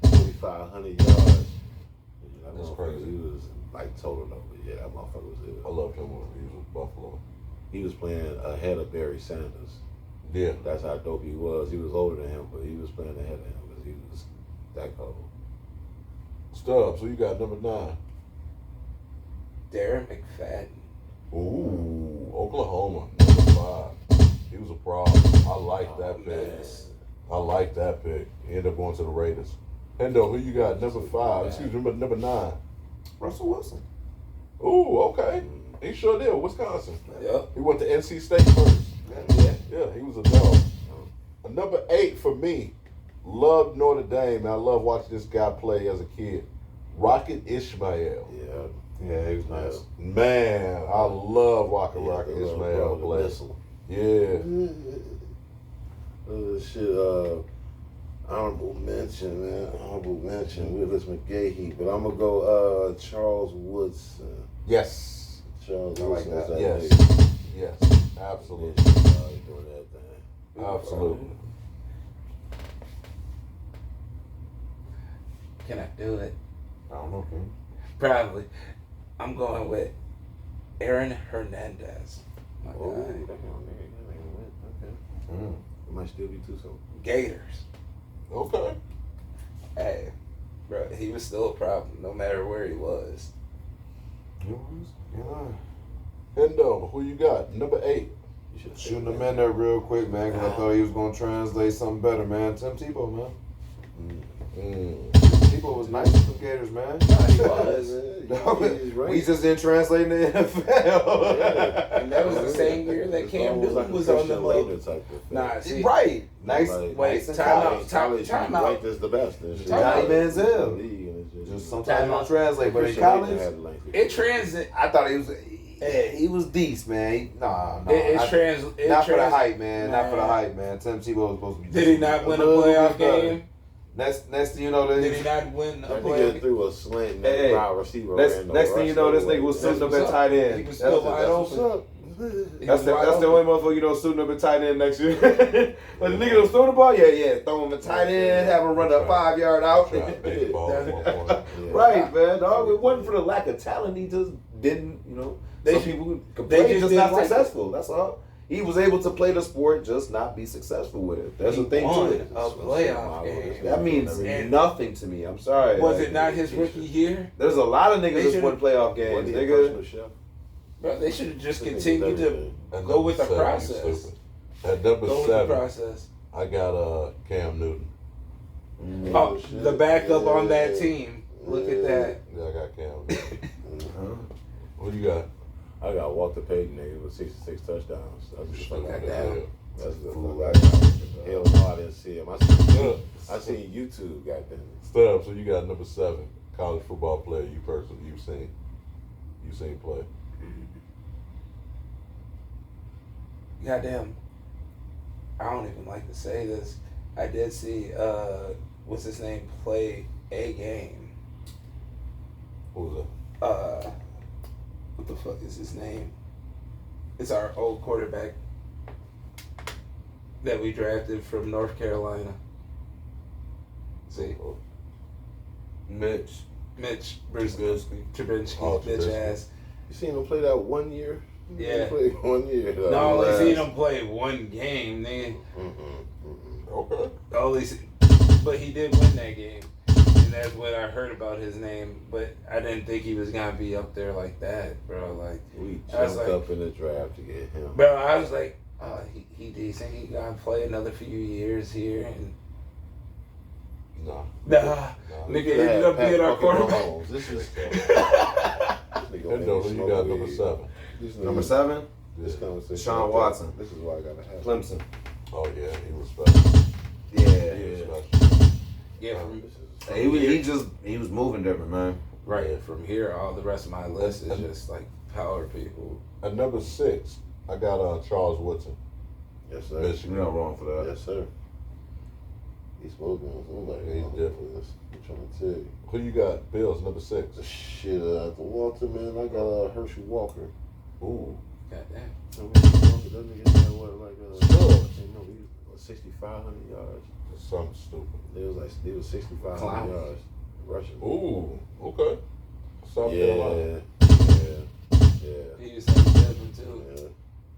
4,500 yards. That's motherfucker, crazy. He was like total though, but yeah, that motherfucker was it. I love him when he was with Buffalo. He was playing ahead of Barry Sanders. Yeah. That's how dope he was. He was older than him, but he was playing ahead of him because he was that cold. Stubbs, so you got number 9. Darren McFadden. Ooh, Oklahoma, number 5. He was a problem. I like that pick. man. I like that pick. He ended up going to the Raiders. Hendo, who you got? Number 5. Excuse me, number 9. Russell Wilson. Ooh, okay. He sure did. Wisconsin. Yep. He went to NC State first. Yeah. Yeah, he was a dog. Number 8 for me. Loved Notre Dame. And I love watching this guy play as a kid. Rocket Ishmael. Yeah. Yeah, he was nice. Man, I love watching Rocket the little Ishmael brother, play. missile. Yeah. Shit, honorable mention, man. Honorable mention, Willis McGahee. But I'm going to go Charles Woodson. Yes. Charles I like Woodson was that. Yes. nigga. Yes. Absolutely. Doing that thing. Absolutely. Can I do it? I don't know, man. Probably. I'm going with Aaron Hernandez. My Oh, guy. that nigga went. Okay. It might still be too soon. Gators. Okay. Hey, bro, he was still a problem no matter where he was. He was? Yeah. Hendo, who you got? Number 8. You should Shooting him in there real quick, man, because I thought he was going to translate something better, man. Tim Tebow, man. Tebow was nice with the Gators, man. He was. We just didn't translate in the NFL. And that was the same year that Cam Newton was on the later low. type of thing. Nah, see, Right. Nice. Like, wait, nice and time college. out. College, Time you out. ranked as the best. And shit. Time out. Johnny Manziel. League, and it's Just sometimes sometimes don't translate, but in Christian Laettner college, had lengthy. It transit. I thought he was decent, man. Nah. It not for the hype, man. Not for the hype, man. Tim Tebow was supposed to be. Did he not win a playoff game? Next thing you know, Did he not win a That playoff nigga game? threw a slant Hey, wide receiver. next thing you know, this nigga was suiting up at tight end. He was still wide open. That's the only motherfucker you know suiting up at tight end next year. But the nigga was throwing the ball, yeah, throw him at tight end, have him run a 5-yard out. Tried to make the ball at one point. Right, man, dog. It wasn't for the lack of talent. He just didn't, They some ju- people could they play, just just didn't not like it. successful. That's all. He was able to play the sport, just not be successful with it. There's He a thing won to it. a playoff game. That means And- nothing to me. I'm sorry. Was Like, it not his rookie year? There's a lot of They niggas that should've- won playoff games, nigga. Bro, they should have just That nigga continued to everything. At go with the number 7, you process. stupid. At number Go with the 7, process. I got Cam Newton. Oh, the backup on that team. Look at that. Yeah, I got Cam Newton. What you got? I got Walter Payton, nigga, with 66 touchdowns. That's just Look fucking at good. that. That's the Fool. look. Hell no, I didn't see him. I seen YouTube. Goddamn. Stubbs, so you got number 7, college football player you personally you've seen play. Goddamn. I don't even like to say this. I did see what's his name play a game. Who was that? What the fuck is his name? It's our old quarterback that we drafted from North Carolina. See, Mitch. Trubisky, Oh, bitch Trubisky. ass. You seen him play that 1 year? Yeah. He played 1 year. No, I only seen him play one game, nigga. Okay. But he did win that game, and that's what I heard about his name. But I didn't think he was gonna be up there like that, bro. Like, We I was jumped like- up in the draft to get him. bro, I was like, he decent. He gonna play another few years here, and Nah. nigga ended up being our quarterback. This is. Hendo, who you got number 7? Number 7, This conversation. Sean Watson. This is why I gotta have. Clemson. Oh yeah, he was special. Yeah. He was special. Yeah, from He was moving different, man. right from here, all the rest of my list is just like power people. At number 6, I got Charles Woodson, Yes, sir. Michigan. You're not wrong for that. Yes, sir. He's smoking. I'm like, Yeah, he's different. I'm trying to tell you. Who you got? Bills, number 6. Shit, at the Walter, man, I got Hershey Walker. Ooh. Goddamn. That nigga had what, like, Still. no, he was 6,500 yards. Something stupid. They was 6,500 Clown. yards rushing. Ooh. Okay. South Yeah, Carolina. yeah. He was saying seven too.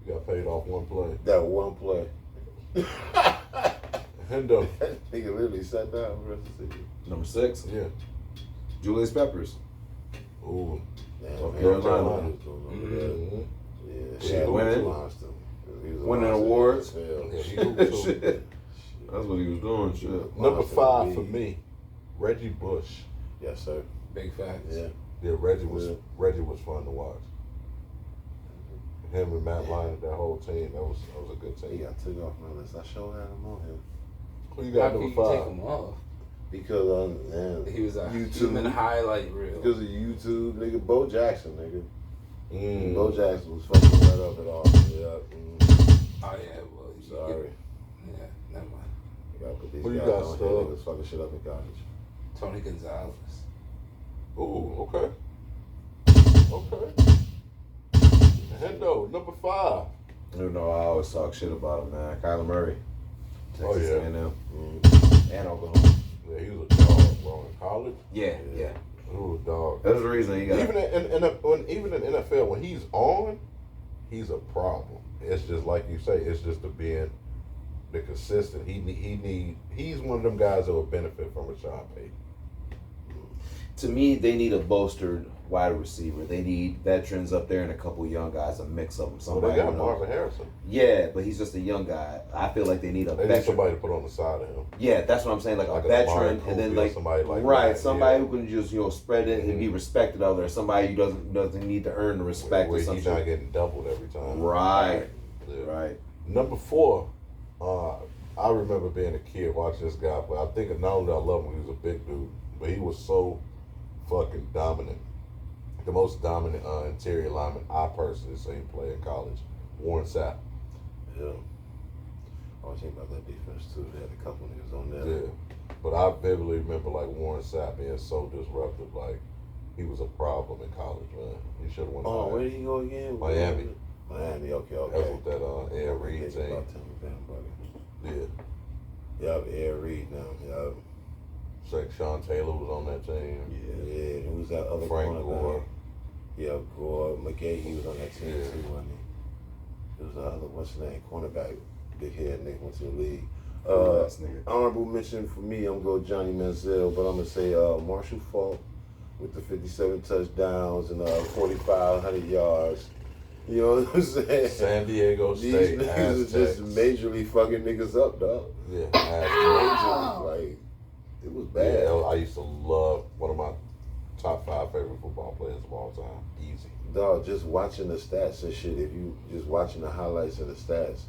You got paid off one play. That one play. Hendo. That nigga literally sat down for the rest of the season. Number 6, Yeah. Julius Peppers. Ooh. Damn, North Carolina Carolina. was doing all of that. Mm-hmm. Yeah, Yeah, Shaq winning. launched him. He was Winning launched awards. in the NFL. Yeah, he hooped too. Shit. That's what he was doing, shit. Number Launched in 5 the for league. me, Reggie Bush. Yes, sir. Big facts. Yeah. Yeah, Reggie was Yeah. fun to watch. Him and Matt Lyon, that whole team, that was a good He team. got took off my list. I sure had him on here. Who you How got can number you take 5? him off? Because man, He was a YouTube. human highlight reel. Because of YouTube, nigga, Bo Jackson, nigga. Mm. Bo Jackson was fucking right up at all. Yeah. Oh yeah, well, you Sorry. Yeah, never mind. I gotta put these Who you guys got, on Stub? here. They was fucking shit up in college. Tony Gonzalez. Ooh, okay. Okay. Hendo, number 5. You know, I always talk shit about him, man. Kyler Murray. Oh, Texas yeah. A&M. Mm. And Oklahoma. Yeah, he was a dog, bro. In college, Yeah. he was a dog. That's the reason he got. Even in NFL, when he's on, he's a problem. It's just like you say. It's just the being the consistent. He's one of them guys that would benefit from Rashawn Payton. To me, they need a bolstered wide receiver. They need veterans up there and a couple young guys, a mix of them. So Somebody they got who knows. Marvin Harrison. Yeah, but he's just a young guy. I feel like they need a They need veteran. somebody to put on the side of him. Yeah, that's what I'm saying. Like Like a a Amari veteran, Cooper and then or like somebody like right, that, somebody yeah. who can just spread it and be respected out there. Somebody who doesn't need to earn the respect Where or he's something. not getting doubled every time. Right, Yeah. right. Number 4, I remember being a kid watching this guy play. I think not only I love him, he was a big dude, but he was so fucking dominant. The most dominant interior lineman I personally seen play in college, Warren Sapp. Yeah. I was thinking about that defense too. They had a couple niggas on there. Yeah, but I vividly remember like Warren Sapp being so disruptive. Like he was a problem in college, man. He should have won. Oh, where did he go again? Miami. Miami. Okay. That was with that Ed Reed Think team. about Tampa Bay, buddy. Yeah, Yup, Ed Reed now. Yup. like Sean Taylor was on that team. Yeah. Who was that other Frank cornerback? Gore. Yeah, Gore. McGay, he was on that team Yeah. too, wasn't he? There was the other, what's his name? Cornerback, big head nigga went to the league. Last nigga. Honorable mention for me, I'm going to go Johnny Manziel, but I'm going to say Marshall Faulk with the 57 touchdowns and 4,500 yards. You know what I'm saying? San Diego These State niggas Aztecs. is just majorly fucking niggas up, dog. Yeah, Aztecs. Majorly, like, it was Yeah, bad. I used to love one of my top 5 favorite football players of all time. Easy. Dog, just watching the stats and shit, if you just watching the highlights of the stats,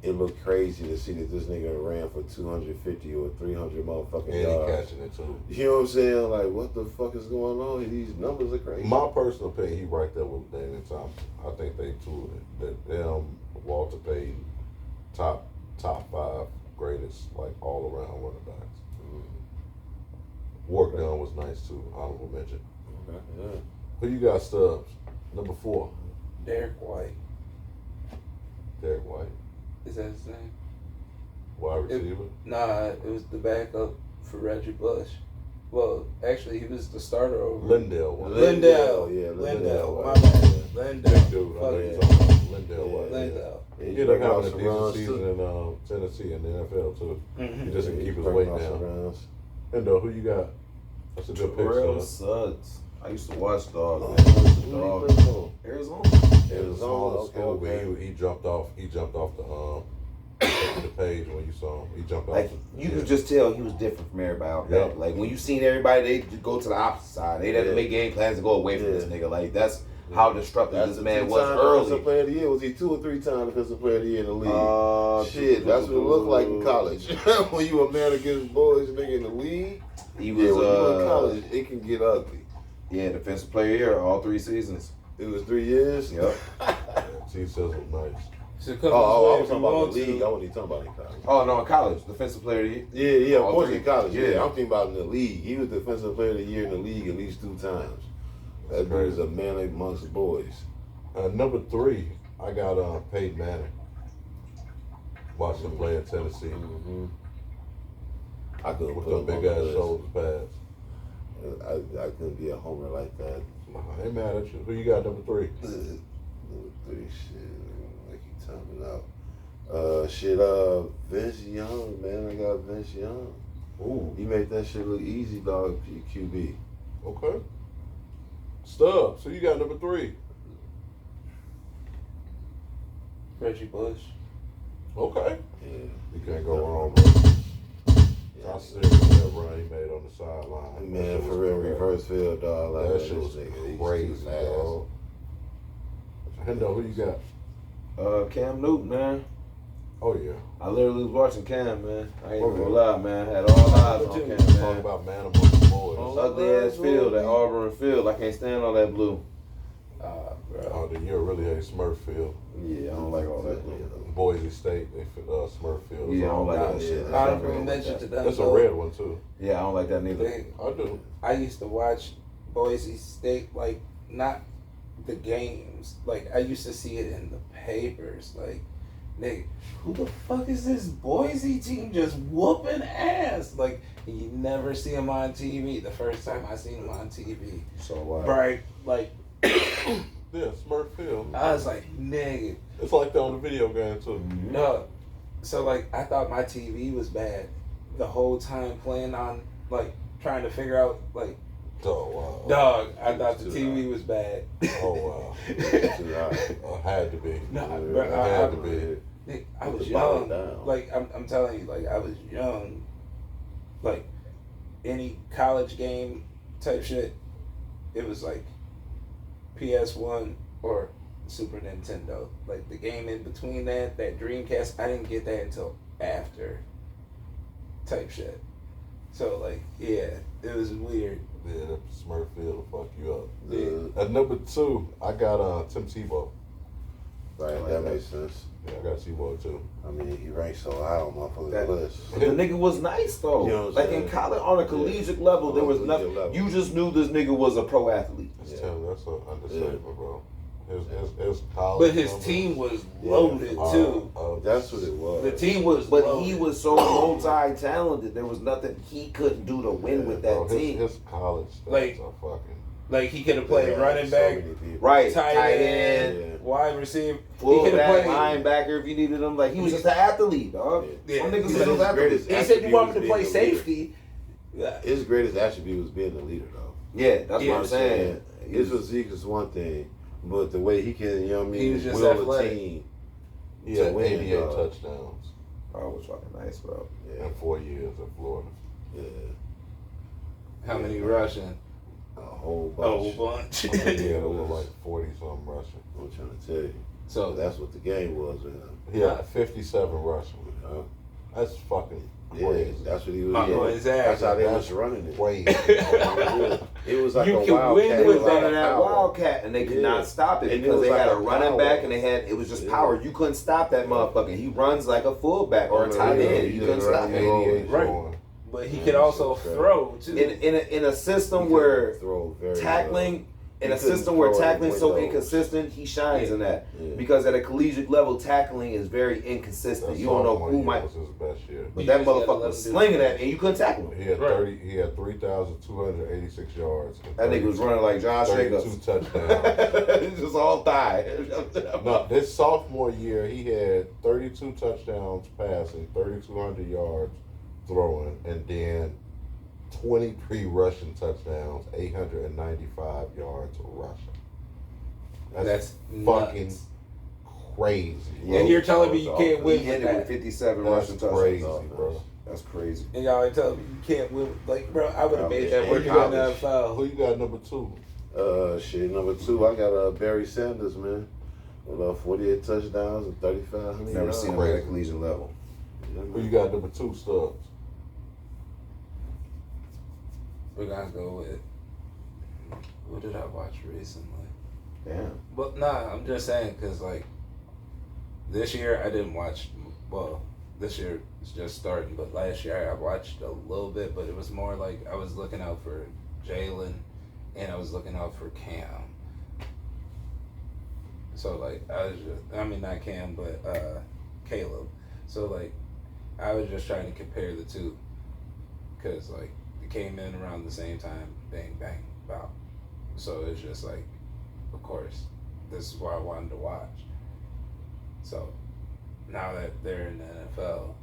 it looked crazy to see that this nigga ran for 250 or 300 motherfucking And he yards. catching it too. You know what I'm saying? Like, what the fuck is going on? These numbers are crazy. My personal opinion, he right there with Daniel Thompson. I think they two, them, Walter Payton, top 5 greatest, like all around running backs. Work done was nice too. Honorable mention. Okay, yeah. Who you got, Stubbs? Number 4, Derek White. Derek White, Is that his name? wide receiver. Nah, it was the backup for Reggie Bush. Well, actually, he was the starter over Lindell White. Lindell. Yeah, Lindell. My White. bad. Big Lindell. dude. I Fuck know yeah. you're talking about Lindell White. Lindell. Yeah, He he ended up bring out having a some decent runs, season too. in Tennessee and the NFL too. Mhm. He just didn't keep his bring weight out some down. runs. Lindell, who you got? That's a good pick, Terrell son. Suggs. I used to watch Dog. Oh, Man. who he Dog. play for? Arizona. It was Arizona, on school, but okay. he jumped off. He jumped off the page when you saw him. He jumped off. Like you could just tell he was different from everybody out there. Yeah. Like when you seen everybody, they just go to the opposite side. They had to make game plans to go away from this nigga. Like that's how disruptive this man was Defensive early. player of the year. Was he 2 or 3 times defensive player of the year in the league? Shit, that's what it looked like in college. When you a man against boys, nigga in the league. He Yeah, was when you in college, it can get ugly. yeah, defensive player of the year all 3 seasons. It was 3 years. Yep. T says it nice. So Oh, I was talking about the league. I wasn't even talking about in college. Oh no, in college, defensive player of the year. Yeah, of All course 3. in college. Yeah, Yeah. I'm thinking about in the league. He was defensive player of the year in the league at least 2 times. That dude is a man amongst boys. Number 3, I got Peyton Manning. Watched him play in Tennessee Mm-hmm. I couldn't with put them him big on the ass list. shoulder pads. I couldn't be a homer like that. I ain't mad at you. Who you got number 3? Number 3, shit. I keep timing out. Vince Young, man. I got Vince Young. Ooh, He made that shit look easy, dog. QB. okay. Stubbs, who you got number 3? Reggie Bush. Okay. Yeah. You can't go wrong, bro. I see that run he made on the sideline. Man, That shit for was real, crazy. reverse field, dog. Like That shit was nigga. crazy, He's too fast. dog. Hendo, who you got? Cam Newton, man. Oh yeah. I literally was watching Cam, man. I ain't Okay. gonna lie, man. I had all eyes on Cam, Talking man. about man among the boys. Ugly ass field, that Auburn field. I can't stand all that blue. Bro. Oh, then you really hate Smurffield. Yeah, I don't like all that blue. Boise State, they Smurffield. Yeah, I don't like Nah, that shit. Honorable mention to them. That's a though. red one too. Yeah, I don't like that neither. I do. I used to watch Boise State, like, not the games. Like, I used to see it in the papers. Like, nigga, who the fuck is this Boise team just whooping ass? Like, you never see them on TV. The first time I seen them on TV. So Right, like, Yeah, Smurffield. I was like, nigga. It's like that on the video game too. No. So, like, I thought my TV was bad the whole time playing on, like, trying to figure out, like, Oh wow. dog, I thought the Too TV high. was bad. Oh wow. Too high. Had to be. Nah, Yeah, bro, Had to be. Nick, I Put was the ball young. down. Like I'm telling you, like I was young. Like any college game type shit, it was like PS1 or Super Nintendo. Like the game in between that Dreamcast, I didn't get that until after type shit. So like yeah, it was weird. Yeah, that Smurffield will fuck you up. Yeah. At number 2, I got Tim Tebow. Right, like that that. makes sense. Yeah, I got Tebow too. I mean, he ranks so high on motherfuckers' That- list. But the nigga was nice though. You know what I'm Like saying? in college, on a collegiate level, there was On a nothing. collegiate You level. just knew this nigga was a pro athlete. That's Yeah. that's an understatement, bro. His college. But his numbers, team was loaded too. That's what it was. The team was But loaded. he was so multi-talented. There was nothing he couldn't do to win with that bro, team. His college stats Like- are fucking. Like he could have played Yeah, running so back, many people. Right, tight end, Yeah. wide receiver. He full could have back, played. linebacker if you needed him. Like he was just an athlete, dog. Yeah. Some niggas was Yeah. just His athletes. greatest He said you want me to attribute play was being a leader. safety. Yeah. His greatest attribute was being a leader, though. Yeah, that's Yeah. what I'm saying. His physique is one thing, but the way he can, you know what I He mean, was just will a athletic. team. He To had win, 88 dog. touchdowns Oh, it was fucking nice, bro. Yeah, in 4 years in Florida. yeah. How many rushing? A whole A whole bunch. bunch. Yeah, it was like 40 something rushing. I'm trying to tell you. So That's what the game was, man. He had 57 rushing. Uh, That's fucking yeah, crazy. that's what he was. Oh, Yeah, exactly. that's how they That's was running it. crazy. It was like You a can wildcat. win It with was that. under that Power. wildcat, and they could Yeah. not stop it And it because was they like had a a running power. back and it was just Yeah. power. You couldn't stop that motherfucker. He runs like a fullback or a tight end. You couldn't stop him. 88 Right. going. but he Yeah, can also so throw too. In a system He where could throw very tackling in He a couldn't system where throw it in tackling so windows. inconsistent, he shines Yeah. in that. Yeah. Because at a collegiate level, tackling is very inconsistent. That You don't know sophomore who year might. was his best year. But You that just gotta motherfucker let was him do slinging it. that, and you couldn't tackle him. He had Right. 30. He had 3,286 yards. and That nigga was 32 running like Josh 32 Jacobs. touchdowns. It's just all thigh. No, this sophomore year he had 32 touchdowns passing, 3,200 yards throwing, and then 23 rushing touchdowns, 895 yards rushing. That's fucking nuts. crazy. Yeah, And you're telling me That you was can't awful. win He with ended with that. 57 That's rushing touchdowns. crazy, bro. That's crazy. And y'all ain't telling me you can't win. Like, bro, I would have made that College. work in the College. Who NFL. you got number 2? Shit, number 2, I got Barry Sanders, man. With 48 touchdowns and 3,500 Never yards. seen him at a collegiate level. Yeah, Who you man. got number 2, Stubbs? We're gonna go with. What did I watch recently? Damn. But nah, I'm just saying because like this year I didn't watch. Well, this year it's just starting, but last year I watched a little bit. But it was more like I was looking out for Jalen, and I was looking out for Cam. So like I mean not Cam, but Caleb. So like I was just trying to compare the two, cause like it came in around the same time, bang bang bow. So it's just like, of course, this is what I wanted to watch. So now that they're in the NFL,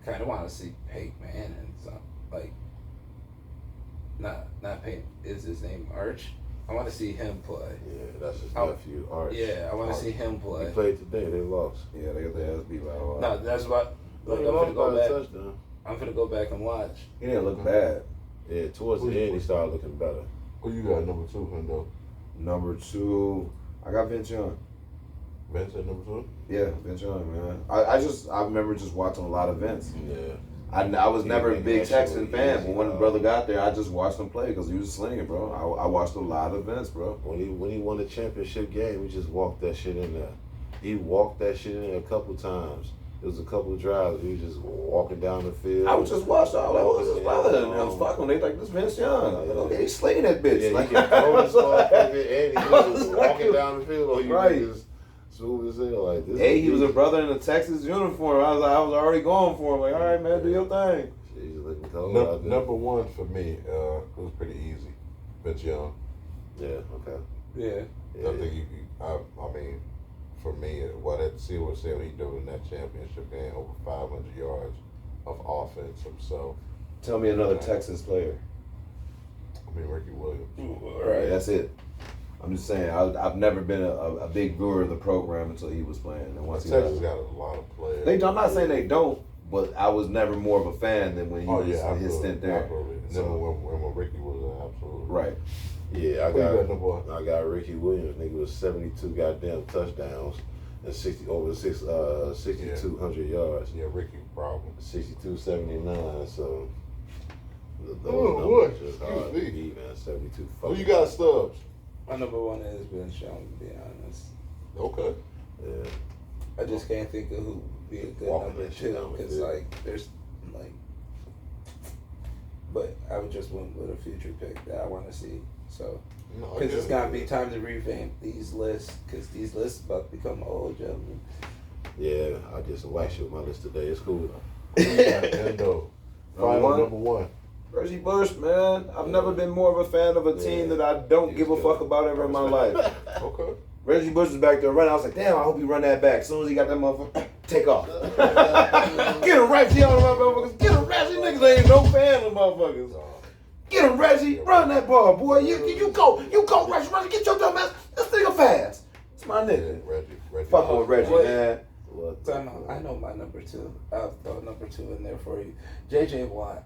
I kind of want to see Peyton Manning. So like, not Peyton. Is his name Arch? I want to see him play. Yeah, that's his Oh, nephew, Arch. Yeah, I want to Arch. see him He play. played today. They lost. Yeah, they got their ass beat by a lot. No, that's what. Like, They I'm lost gonna go by a back. touchdown. I'm gonna go back and watch. He didn't look bad. Yeah, towards the end, he started looking better. Who you got number 2, Hundo? Number 2, I got Vince Young. Vince at number 2? Yeah, Vince Young, man. I remember just watching a lot of Vince. Yeah. I was He never a making big that shit Texan look fan, easy, but when the dog. brother got there, I just watched him play because he was slinging, bro. I watched a lot of Vince, bro. When he won the championship game, he just walked that shit in there. He walked that shit in there a couple times. There was a couple of drives. He was just walking down the field. I was just watching. I was like, what's this brother? And I was fucking. They like, this Vince Young. I was like, okay, he's slinging that bitch. Yeah, like, he can throw this motherfucker, and he I was was just like- walking down the field, or he Right. was just smooth as hell. Like this. Hey, he was a brother in a Texas uniform. I was already going for him. Like, all right, man, do your thing. He's looking cold out there. Number 1 for me, it was pretty easy. Vince Young. Yeah. Okay. Yeah. Yeah. I think I mean, for me, what I see what he doing in that championship game, over 500 yards of offense himself. Tell me another Texas player. I mean, Ricky Williams. All right, that's it. I'm just saying, I've never been a big viewer of the program until he was playing. And once he Texas left, got a lot of players. I'm not saying they don't, but I was never more of a fan than when he was his absolutely, stint there. Absolutely. And So- then when Ricky was there, absolutely. Right. Yeah, Who you got number 1? I got Ricky Williams. Nigga was 72 goddamn touchdowns and 6,200 yards. Yeah, Ricky problem. 62-79. So those Oh, numbers boy. just hard to Excuse me. beat, man. 72. Who fucking you got, Stubbs? My number 1 has been Sean, to be honest. Okay. Yeah. I just can't think of who would be a good Walking number that shit 2 down the because field. like there's like, but I would just went with a future pick that I want to see. So No, because yeah. it's gotta be time to revamp these lists because these lists about to become old, gentlemen. Yeah, I just waxed you with my list today. It's cool. Who you got, Endo? Final one? number 1. Reggie Bush, man. I've never been more of a fan of a team that I don't He give a was fuck good. about ever in my life. Okay. Reggie Bush was back there running. I was like, damn, I hope he run that back. As soon as he got that motherfucker, take off. Get him, Reggie, on the motherfuckers. Get him, Reggie. Niggas ain't no fan of motherfuckers. Get him, Reggie. Run that ball, boy. You go, Reggie. Reggie, get your dumb ass. This nigga fast. It's my nigga. Reggie. Fuck with Reggie, What? man. What So the I know my number 2. I'll throw number 2 in there for you. J.J. Watt.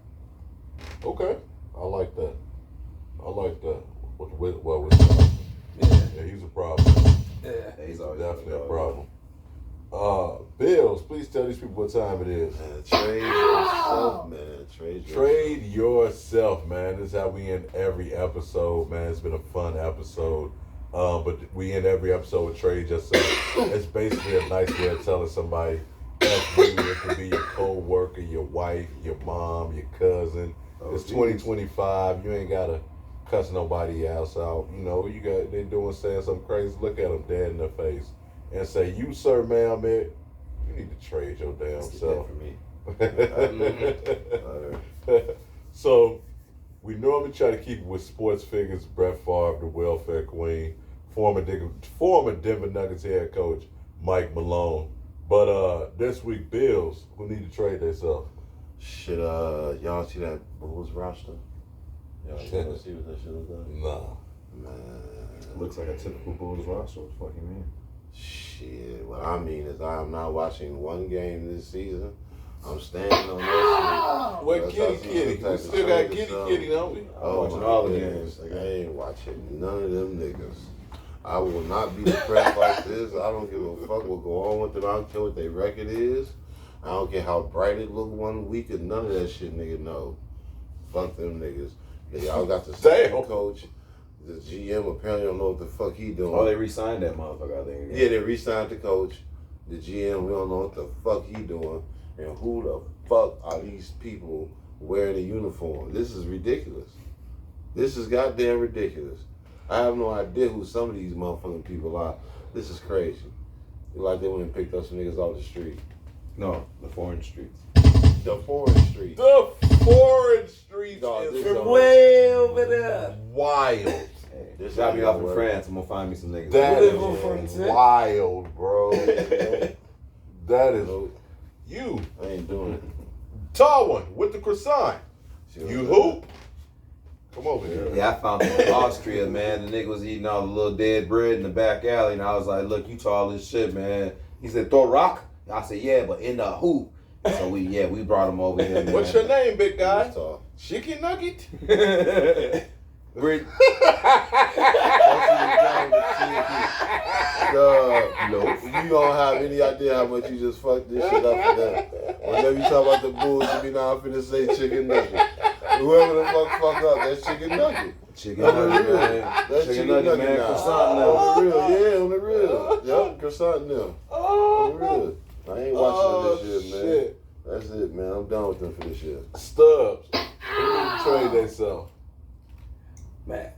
Okay. I like that. With Wisconsin. Yeah. Yeah, he's a problem. Yeah. He's always Definitely a dog. problem. Bills, please tell these people what time it is. Man, trade yourself, man. Trade yourself, man. This is how we end every episode, man. It's been a fun episode. But we end every episode with trade yourself. It's basically a nice way of telling somebody F you. It could be your co-worker, your wife, your mom, your cousin. It's 2025. You ain't gotta cuss nobody else out. You know, they saying something crazy. Look at them dead in their face and say, "You, sir, ma'am, man, you need to trade your damn That's the self." for me. So, we normally try to keep it with sports figures. Brett Favre, the welfare queen, former Denver Nuggets head coach Mike Malone. But this week, Bills, who need to trade themselves? Shit, y'all see that Bulls roster? Y'all see what that shit was done? Nah. Man. Looks like a typical Bulls roster. What the fuck you mean? Shit, what I mean is I am not watching one game this season. I'm standing on that shit. What That's Kitty? how We some still type got of Kitty, don't we? Oh, Watching my all the goodness. games. I ain't watching none of them niggas. I will not be depressed like this. I don't give a fuck what go on with them. I don't care what their record is. I don't care how bright it look one week and none of that shit, nigga, no. Fuck them niggas. They all got the same Damn. coach. The GM apparently don't know what the fuck he doing. Oh, they re-signed that motherfucker, I think. Yeah, they re-signed the coach. The GM, we don't know what the fuck he doing. And who the fuck are these people wearing a uniform? This is ridiculous. This is goddamn ridiculous. I have no idea who some of these motherfucking people are. This is crazy. It's like they went and picked up some niggas off the street. No, the foreign streets. The foreign street. The foreign streets Dog, is this From is way over there. wild. Hey, This drop me ain't off in work. France. I'm gonna find me some niggas. That Who they vote for is in wild, bro. That is Nope, you. I ain't doing it. Tall one with the croissant. Shit, You hoop? Come over here. Yeah, I found him in Austria, man. The nigga was eating all the little dead bread in the back alley, and I was like, "Look, you tall as shit, man." He said, "Throw rock." I said, "Yeah, but in the hoop." So we brought him over here. Man. What's your name, big guy? He's tall. Chicken Nugget? Brit- No, you don't have any idea how much you just fucked this shit up for them. Whenever you talk about the Bulls, you be now finna say chicken nugget. Whoever the fuck up, that's chicken nugget. Chicken On the nugget, real. man. That's Chicken nugget, man. now. Croissant now. On the real, yeah, on the real. Yup, croissant now. On the real. I ain't watching this shit, man. That's it, man. I'm done with them for this shit. Stubbs. Who need to trade themselves? Man,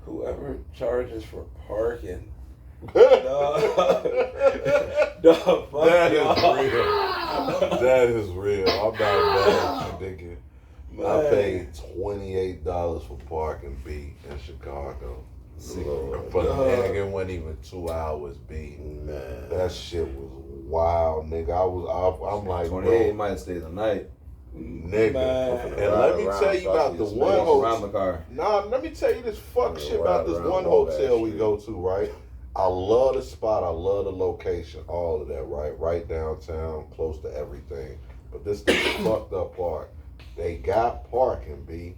whoever charges for parking. Dog, fuck That y'all. is real. That is real. I'm not mad at you, nigga. I paid $28 for parking B in Chicago. Lord. But nigga, it wasn't even 2 hours B. Man. That shit was wild, nigga. I'm like, 28 bro, might stay the night. nigga. Man. And let me tell you about the one Walk around hotel. the car. Nah, let me tell you this fuck Yeah, shit about this right around one all that hotel we shit. go to, right? I love the spot. I love the location. All of that, right? Right downtown, close to everything. But this is the fucked up part. They got parking, B,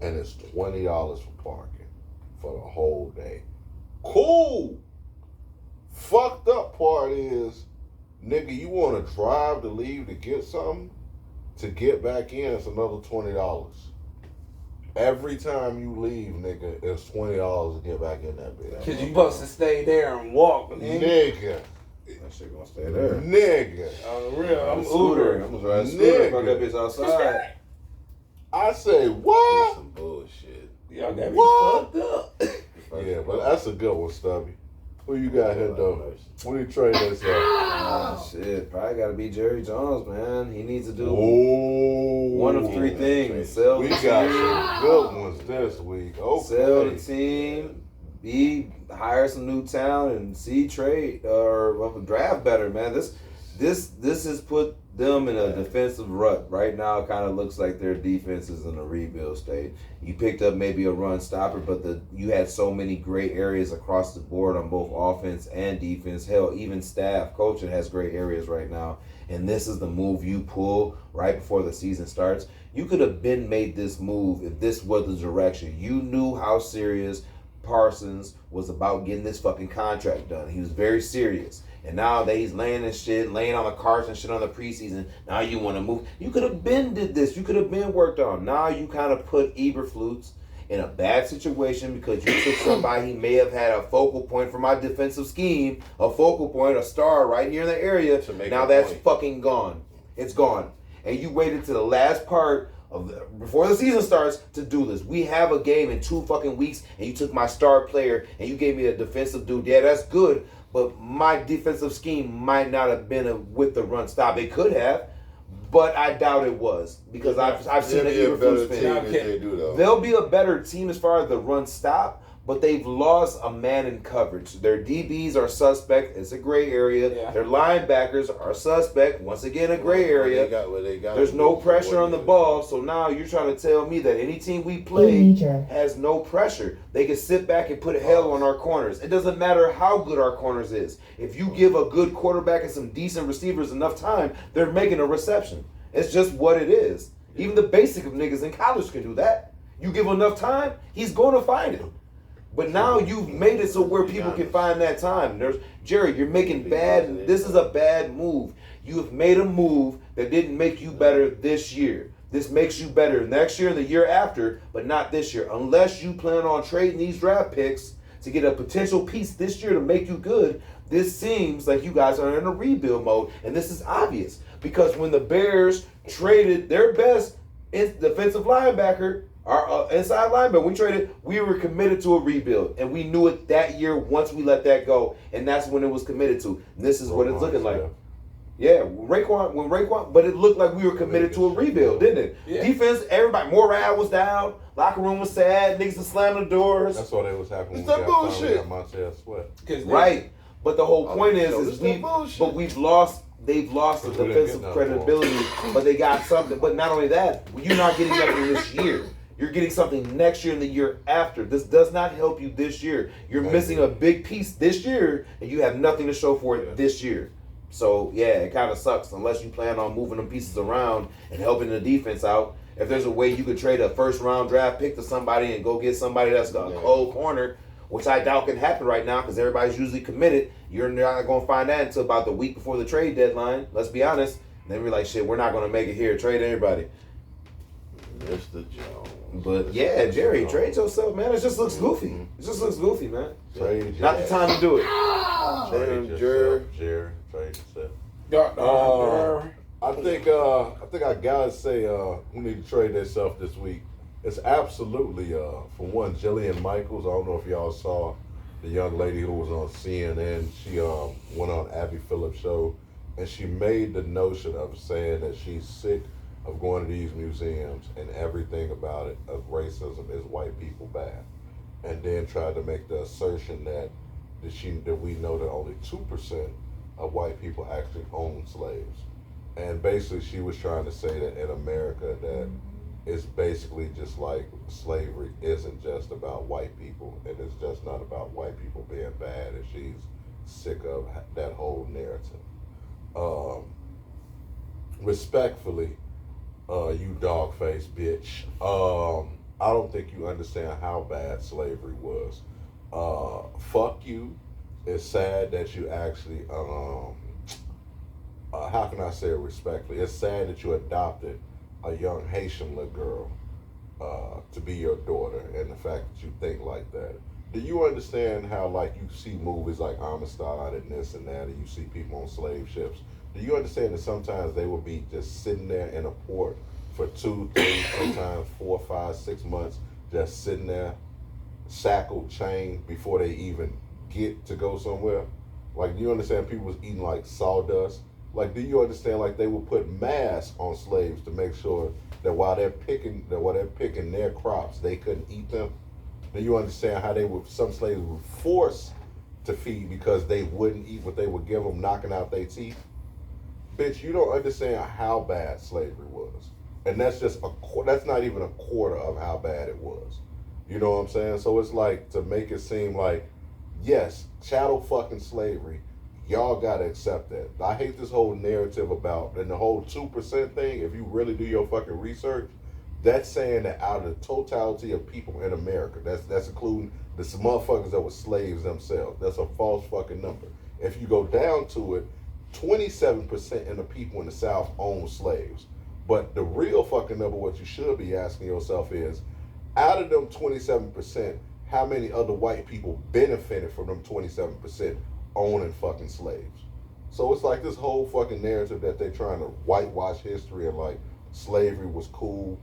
and it's $20 for parking for the whole day. Cool. Fucked up part is, nigga, you want to drive to leave to get something? To get back in, it's another $20. Every time you leave, nigga, it's $20 to get back in that bitch. Cause you supposed to stay there and walk, man. Nigga. That shit gonna stay there. Nigga. On the real, I'm Scooter. Uber. I'm gonna ride a scooter. Fuck that Nigga. bitch outside. I say, That's what? some bullshit. Y'all got me What? fucked up. Yeah, but that's a good one, Stubby. Who you got here, though? What do you trade this up? Shit, probably gotta be Jerry Jones, man. He needs to do Oh. one of three things. Sell We the got team, some good ones this week. sell the Okay. team, B, hire some new talent, and C, trade or draft better, man. This has put them in a defensive rut. Right now, it kind of looks like their defense is in a rebuild state. You picked up maybe a run stopper, but you had so many great areas across the board on both offense and defense. Hell, even staff, coaching has great areas right now. And this is the move you pull right before the season starts. You could have been made this move if this was the direction. You knew how serious Parsons was about getting this fucking contract done. He was very serious. And now that he's laying on the cards and shit on the preseason, now you want to move. You could have been did this. You could have been worked on. Now you kind of put Eberflus in a bad situation because you took somebody he may have had a focal point for my defensive scheme, a focal point, a star right here in the area. Now that's fucking gone. It's gone. And you waited to the last part before the season starts to do this. We have a game in 2 fucking weeks, and you took my star player and you gave me a defensive dude. Yeah, that's good, but my defensive scheme might not have been with the run stop. It could have, but I doubt it was because I've seen the Eberflus fan. They'll be a better team as far as the run stop, but they've lost a man in coverage. Their DBs are suspect. It's a gray area. Yeah. Their linebackers are suspect. Once again, a gray area. There's no pressure on the ball. So now you're trying to tell me that any team we play has no pressure. They can sit back and put hell on our corners. It doesn't matter how good our corners is. If you give a good quarterback and some decent receivers enough time, they're making a reception. It's just what it is. Even the basic of niggas in college can do that. You give him enough time, he's going to find it. But now you've made it so where people can find that time. Jerry, you're making this is a bad move. You have made a move that didn't make you better this year. This makes you better next year and the year after, but not this year. Unless you plan on trading these draft picks to get a potential piece this year to make you good, this seems like you guys are in a rebuild mode. And this is obvious because when the Bears traded their best defensive linebacker, our inside linebacker, we were committed to a rebuild. And we knew it that year once we let that go. And that's when it was committed to. And this is what it's looking like. Yeah, Raekwon, but it looked like we were committed to a rebuild, didn't it? Yeah. Defense, everybody, morale was down, locker room was sad, niggas was slamming the doors. That's why they was happening. It's that bullshit. Montez Sweat. Right. But the whole point we've lost. They've lost the defensive credibility, but they got something. But not only that, you're not getting nothing this year. You're getting something next year and the year after. This does not help you this year. You're missing a big piece this year, and you have nothing to show for it this year. So, yeah, it kind of sucks unless you plan on moving them pieces around and helping the defense out. If there's a way you could trade a first-round draft pick to somebody and go get somebody that's a cold corner, which I doubt can happen right now because everybody's usually committed, you're not going to find that until about the week before the trade deadline. Let's be honest. And then we're like, shit, we're not going to make it here. Trade everybody. Mr. Jones. But yeah, Jerry, trade yourself, man. It just looks goofy. It just looks goofy, man. Not the time to do it. Jerry, trade yourself. I think I gotta say we need to trade ourselves this week. It's absolutely for one, Jillian Michaels. I don't know if y'all saw the young lady who was on CNN. She went on Abby Phillips' show and she made the notion of saying that she's sick of going to these museums and everything about it of racism is white people bad, and then tried to make the assertion that we know that only 2% of white people actually own slaves, and basically she was trying to say that in America that it's basically just like slavery isn't just about white people, and it's just not about white people being bad, and she's sick of that whole narrative. Respectfully, you dog-faced bitch. I don't think you understand how bad slavery was. Fuck you. It's sad that you actually, how can I say it respectfully? It's sad that you adopted a young Haitian little girl to be your daughter, and the fact that you think like that. Do you understand how, like, you see movies like Amistad and this and that, and you see people on slave ships? Do you understand that sometimes they will be just sitting there in a port for 2, 3, sometimes 4, 5, 6 months, just sitting there, shackled, chained, before they even get to go somewhere? Like, do you understand people was eating like sawdust? Like, do you understand, like, they would put masks on slaves to make sure that while they're picking their crops, they couldn't eat them? Do you understand how some slaves were forced to feed because they wouldn't eat what they would give them, knocking out their teeth? Bitch, you don't understand how bad slavery was. And that's that's not even a quarter of how bad it was. You know what I'm saying? So it's like, to make it seem like, yes, chattel fucking slavery, y'all gotta accept that. I hate this whole narrative about, and the whole 2% thing, if you really do your fucking research, that's saying that out of the totality of people in America, that's including This motherfuckers that were slaves themselves. That's a false fucking number. If you go down to it, 27% of the people in the South own slaves. But the real fucking number, what you should be asking yourself is, out of them 27%, how many other white people benefited from them 27% owning fucking slaves? So it's like this whole fucking narrative that they're trying to whitewash history and like slavery was cool.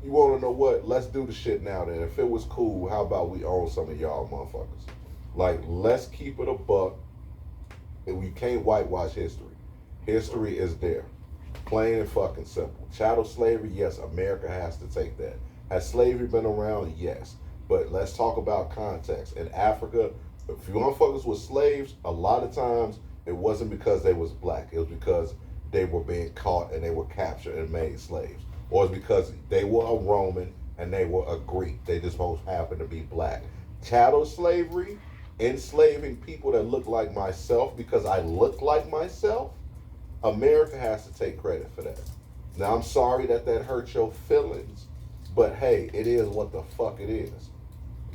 You want to know what? Let's do the shit now then. If it was cool, how about we own some of y'all motherfuckers? Like, let's keep it a buck. And we can't whitewash history. History is there. Plain and fucking simple. Chattel slavery, yes, America has to take that. Has slavery been around? Yes. But let's talk about context. In Africa, if you motherfuckers were slaves, a lot of times it wasn't because they was black. It was because they were being caught and they were captured and made slaves. Or it's because they were a Roman and they were a Greek. They just both happened to be black. Chattel slavery, enslaving people that look like myself because I look like myself, America has to take credit for that. Now, I'm sorry that hurts your feelings, but hey, it is what the fuck it is.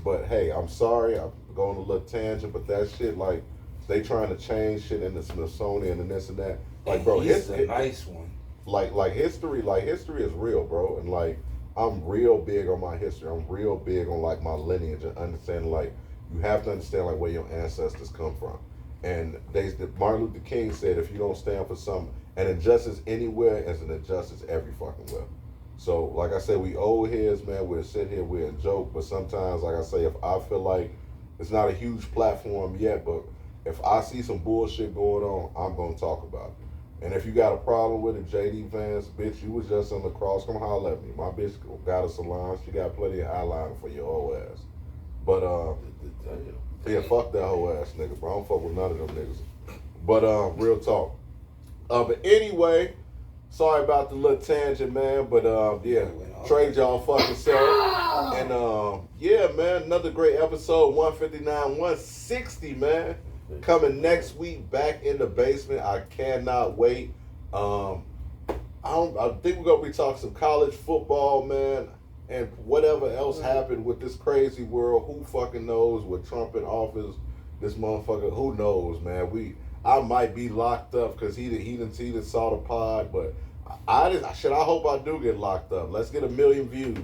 But hey, I'm sorry, I'm going a little tangent, but that shit, like, they trying to change shit in the Smithsonian and this and that. Like, bro, he's a nice one. Like history is real, bro. And like, I'm real big on my history. I'm real big on like my lineage and understanding, like, you have to understand like where your ancestors come from. And Martin Luther King said, if you don't stand for something, an injustice anywhere is an injustice every fucking where. So, like I said, we old heads, man, we'll sit here, we'll joke, but sometimes, like I say, if I feel like it's not a huge platform yet, but if I see some bullshit going on, I'm going to talk about it. And if you got a problem with it, JD Vance, bitch, you was just on the cross, come holler at me. My bitch got a salon, she got plenty of eyeliner for your whole ass. But, yeah, fuck that whole ass nigga, bro. I don't fuck with none of them niggas. But, real talk. But anyway, sorry about the little tangent, man. But, yeah, trade y'all fucking self. And, yeah, man, another great episode, 159, 160, man. Coming next week, back in the basement. I cannot wait. I think we're going to be talking some college football, man. And whatever else happened with this crazy world, who fucking knows? With Trump in office, this motherfucker, who knows, man? I might be locked up because he done saw the pod, but I hope I do get locked up. Let's get 1 million views.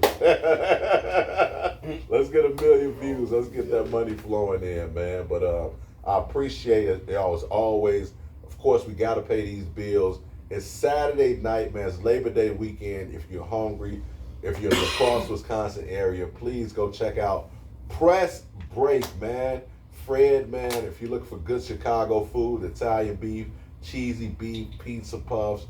Let's get 1 million views. Let's get that money flowing in, man. But I appreciate it. Y'all, as always, of course, we got to pay these bills. It's Saturday night, man. It's Labor Day weekend. If you're hungry, if you're in the Cross, Wisconsin area, please go check out Press Break, man. Fred, man, if you look for good Chicago food, Italian beef, cheesy beef, pizza puffs,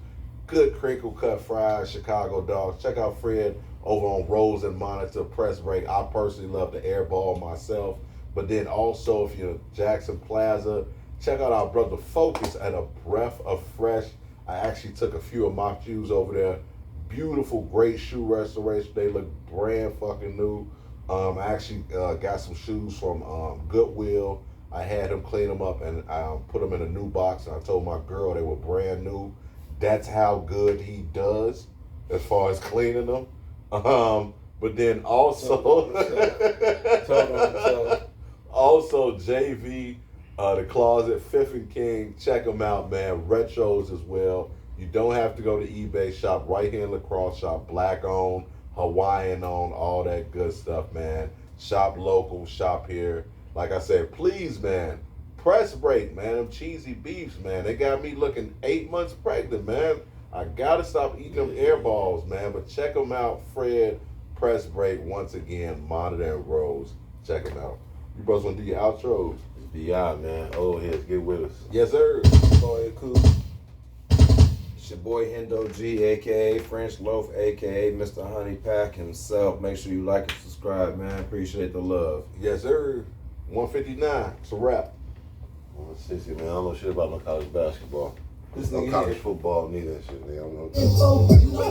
good crinkle cut fries, Chicago dogs, check out Fred over on Rose and Monitor, Press Break. I personally love the airball myself. But then also, if you're in Jackson Plaza, check out our brother Focus at A Breath of Fresh. I actually took a few of my shoes over there. Beautiful, great shoe restoration. They look brand fucking new. I actually got some shoes from Goodwill. I had him clean them up and put them in a new box. And I told my girl they were brand new. That's how good he does as far as cleaning them. But then also, also JV, The Closet, Fifth and King. Check them out, man. Retros as well. You don't have to go to eBay. Shop right here in La Crosse. Shop black owned, Hawaiian owned, all that good stuff, man. Shop local. Shop here. Like I said, please, man. Press Break, man. Them cheesy beefs, man. They got me looking 8 months pregnant, man. I gotta stop eating them air balls, man. But check them out, Fred. Press Break once again. Monitor and Rose. Check them out. You brothers want to do your outros? BI, man. Old heads, get with us. Yes, sir. Boy, cool. It's your boy Hendo G, a.k.a. French Loaf, a.k.a. Mr. Honey Pack himself. Make sure you like and subscribe, man. Appreciate the love. Yes, sir. 159. It's a wrap. 160, man. I don't know shit about no college basketball. This No nigga college here. football, neither and shit, nigga. I don't know. You know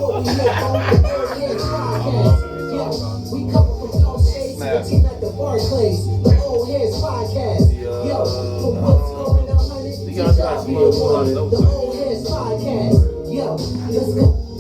what we here on the Headz podcast. Yo, we come from South Shades to the team at the Barclays, the old Headz podcast. Yo, from what's going on, honey? You gotta try some more. The old Headz podcast. Yo, let's go.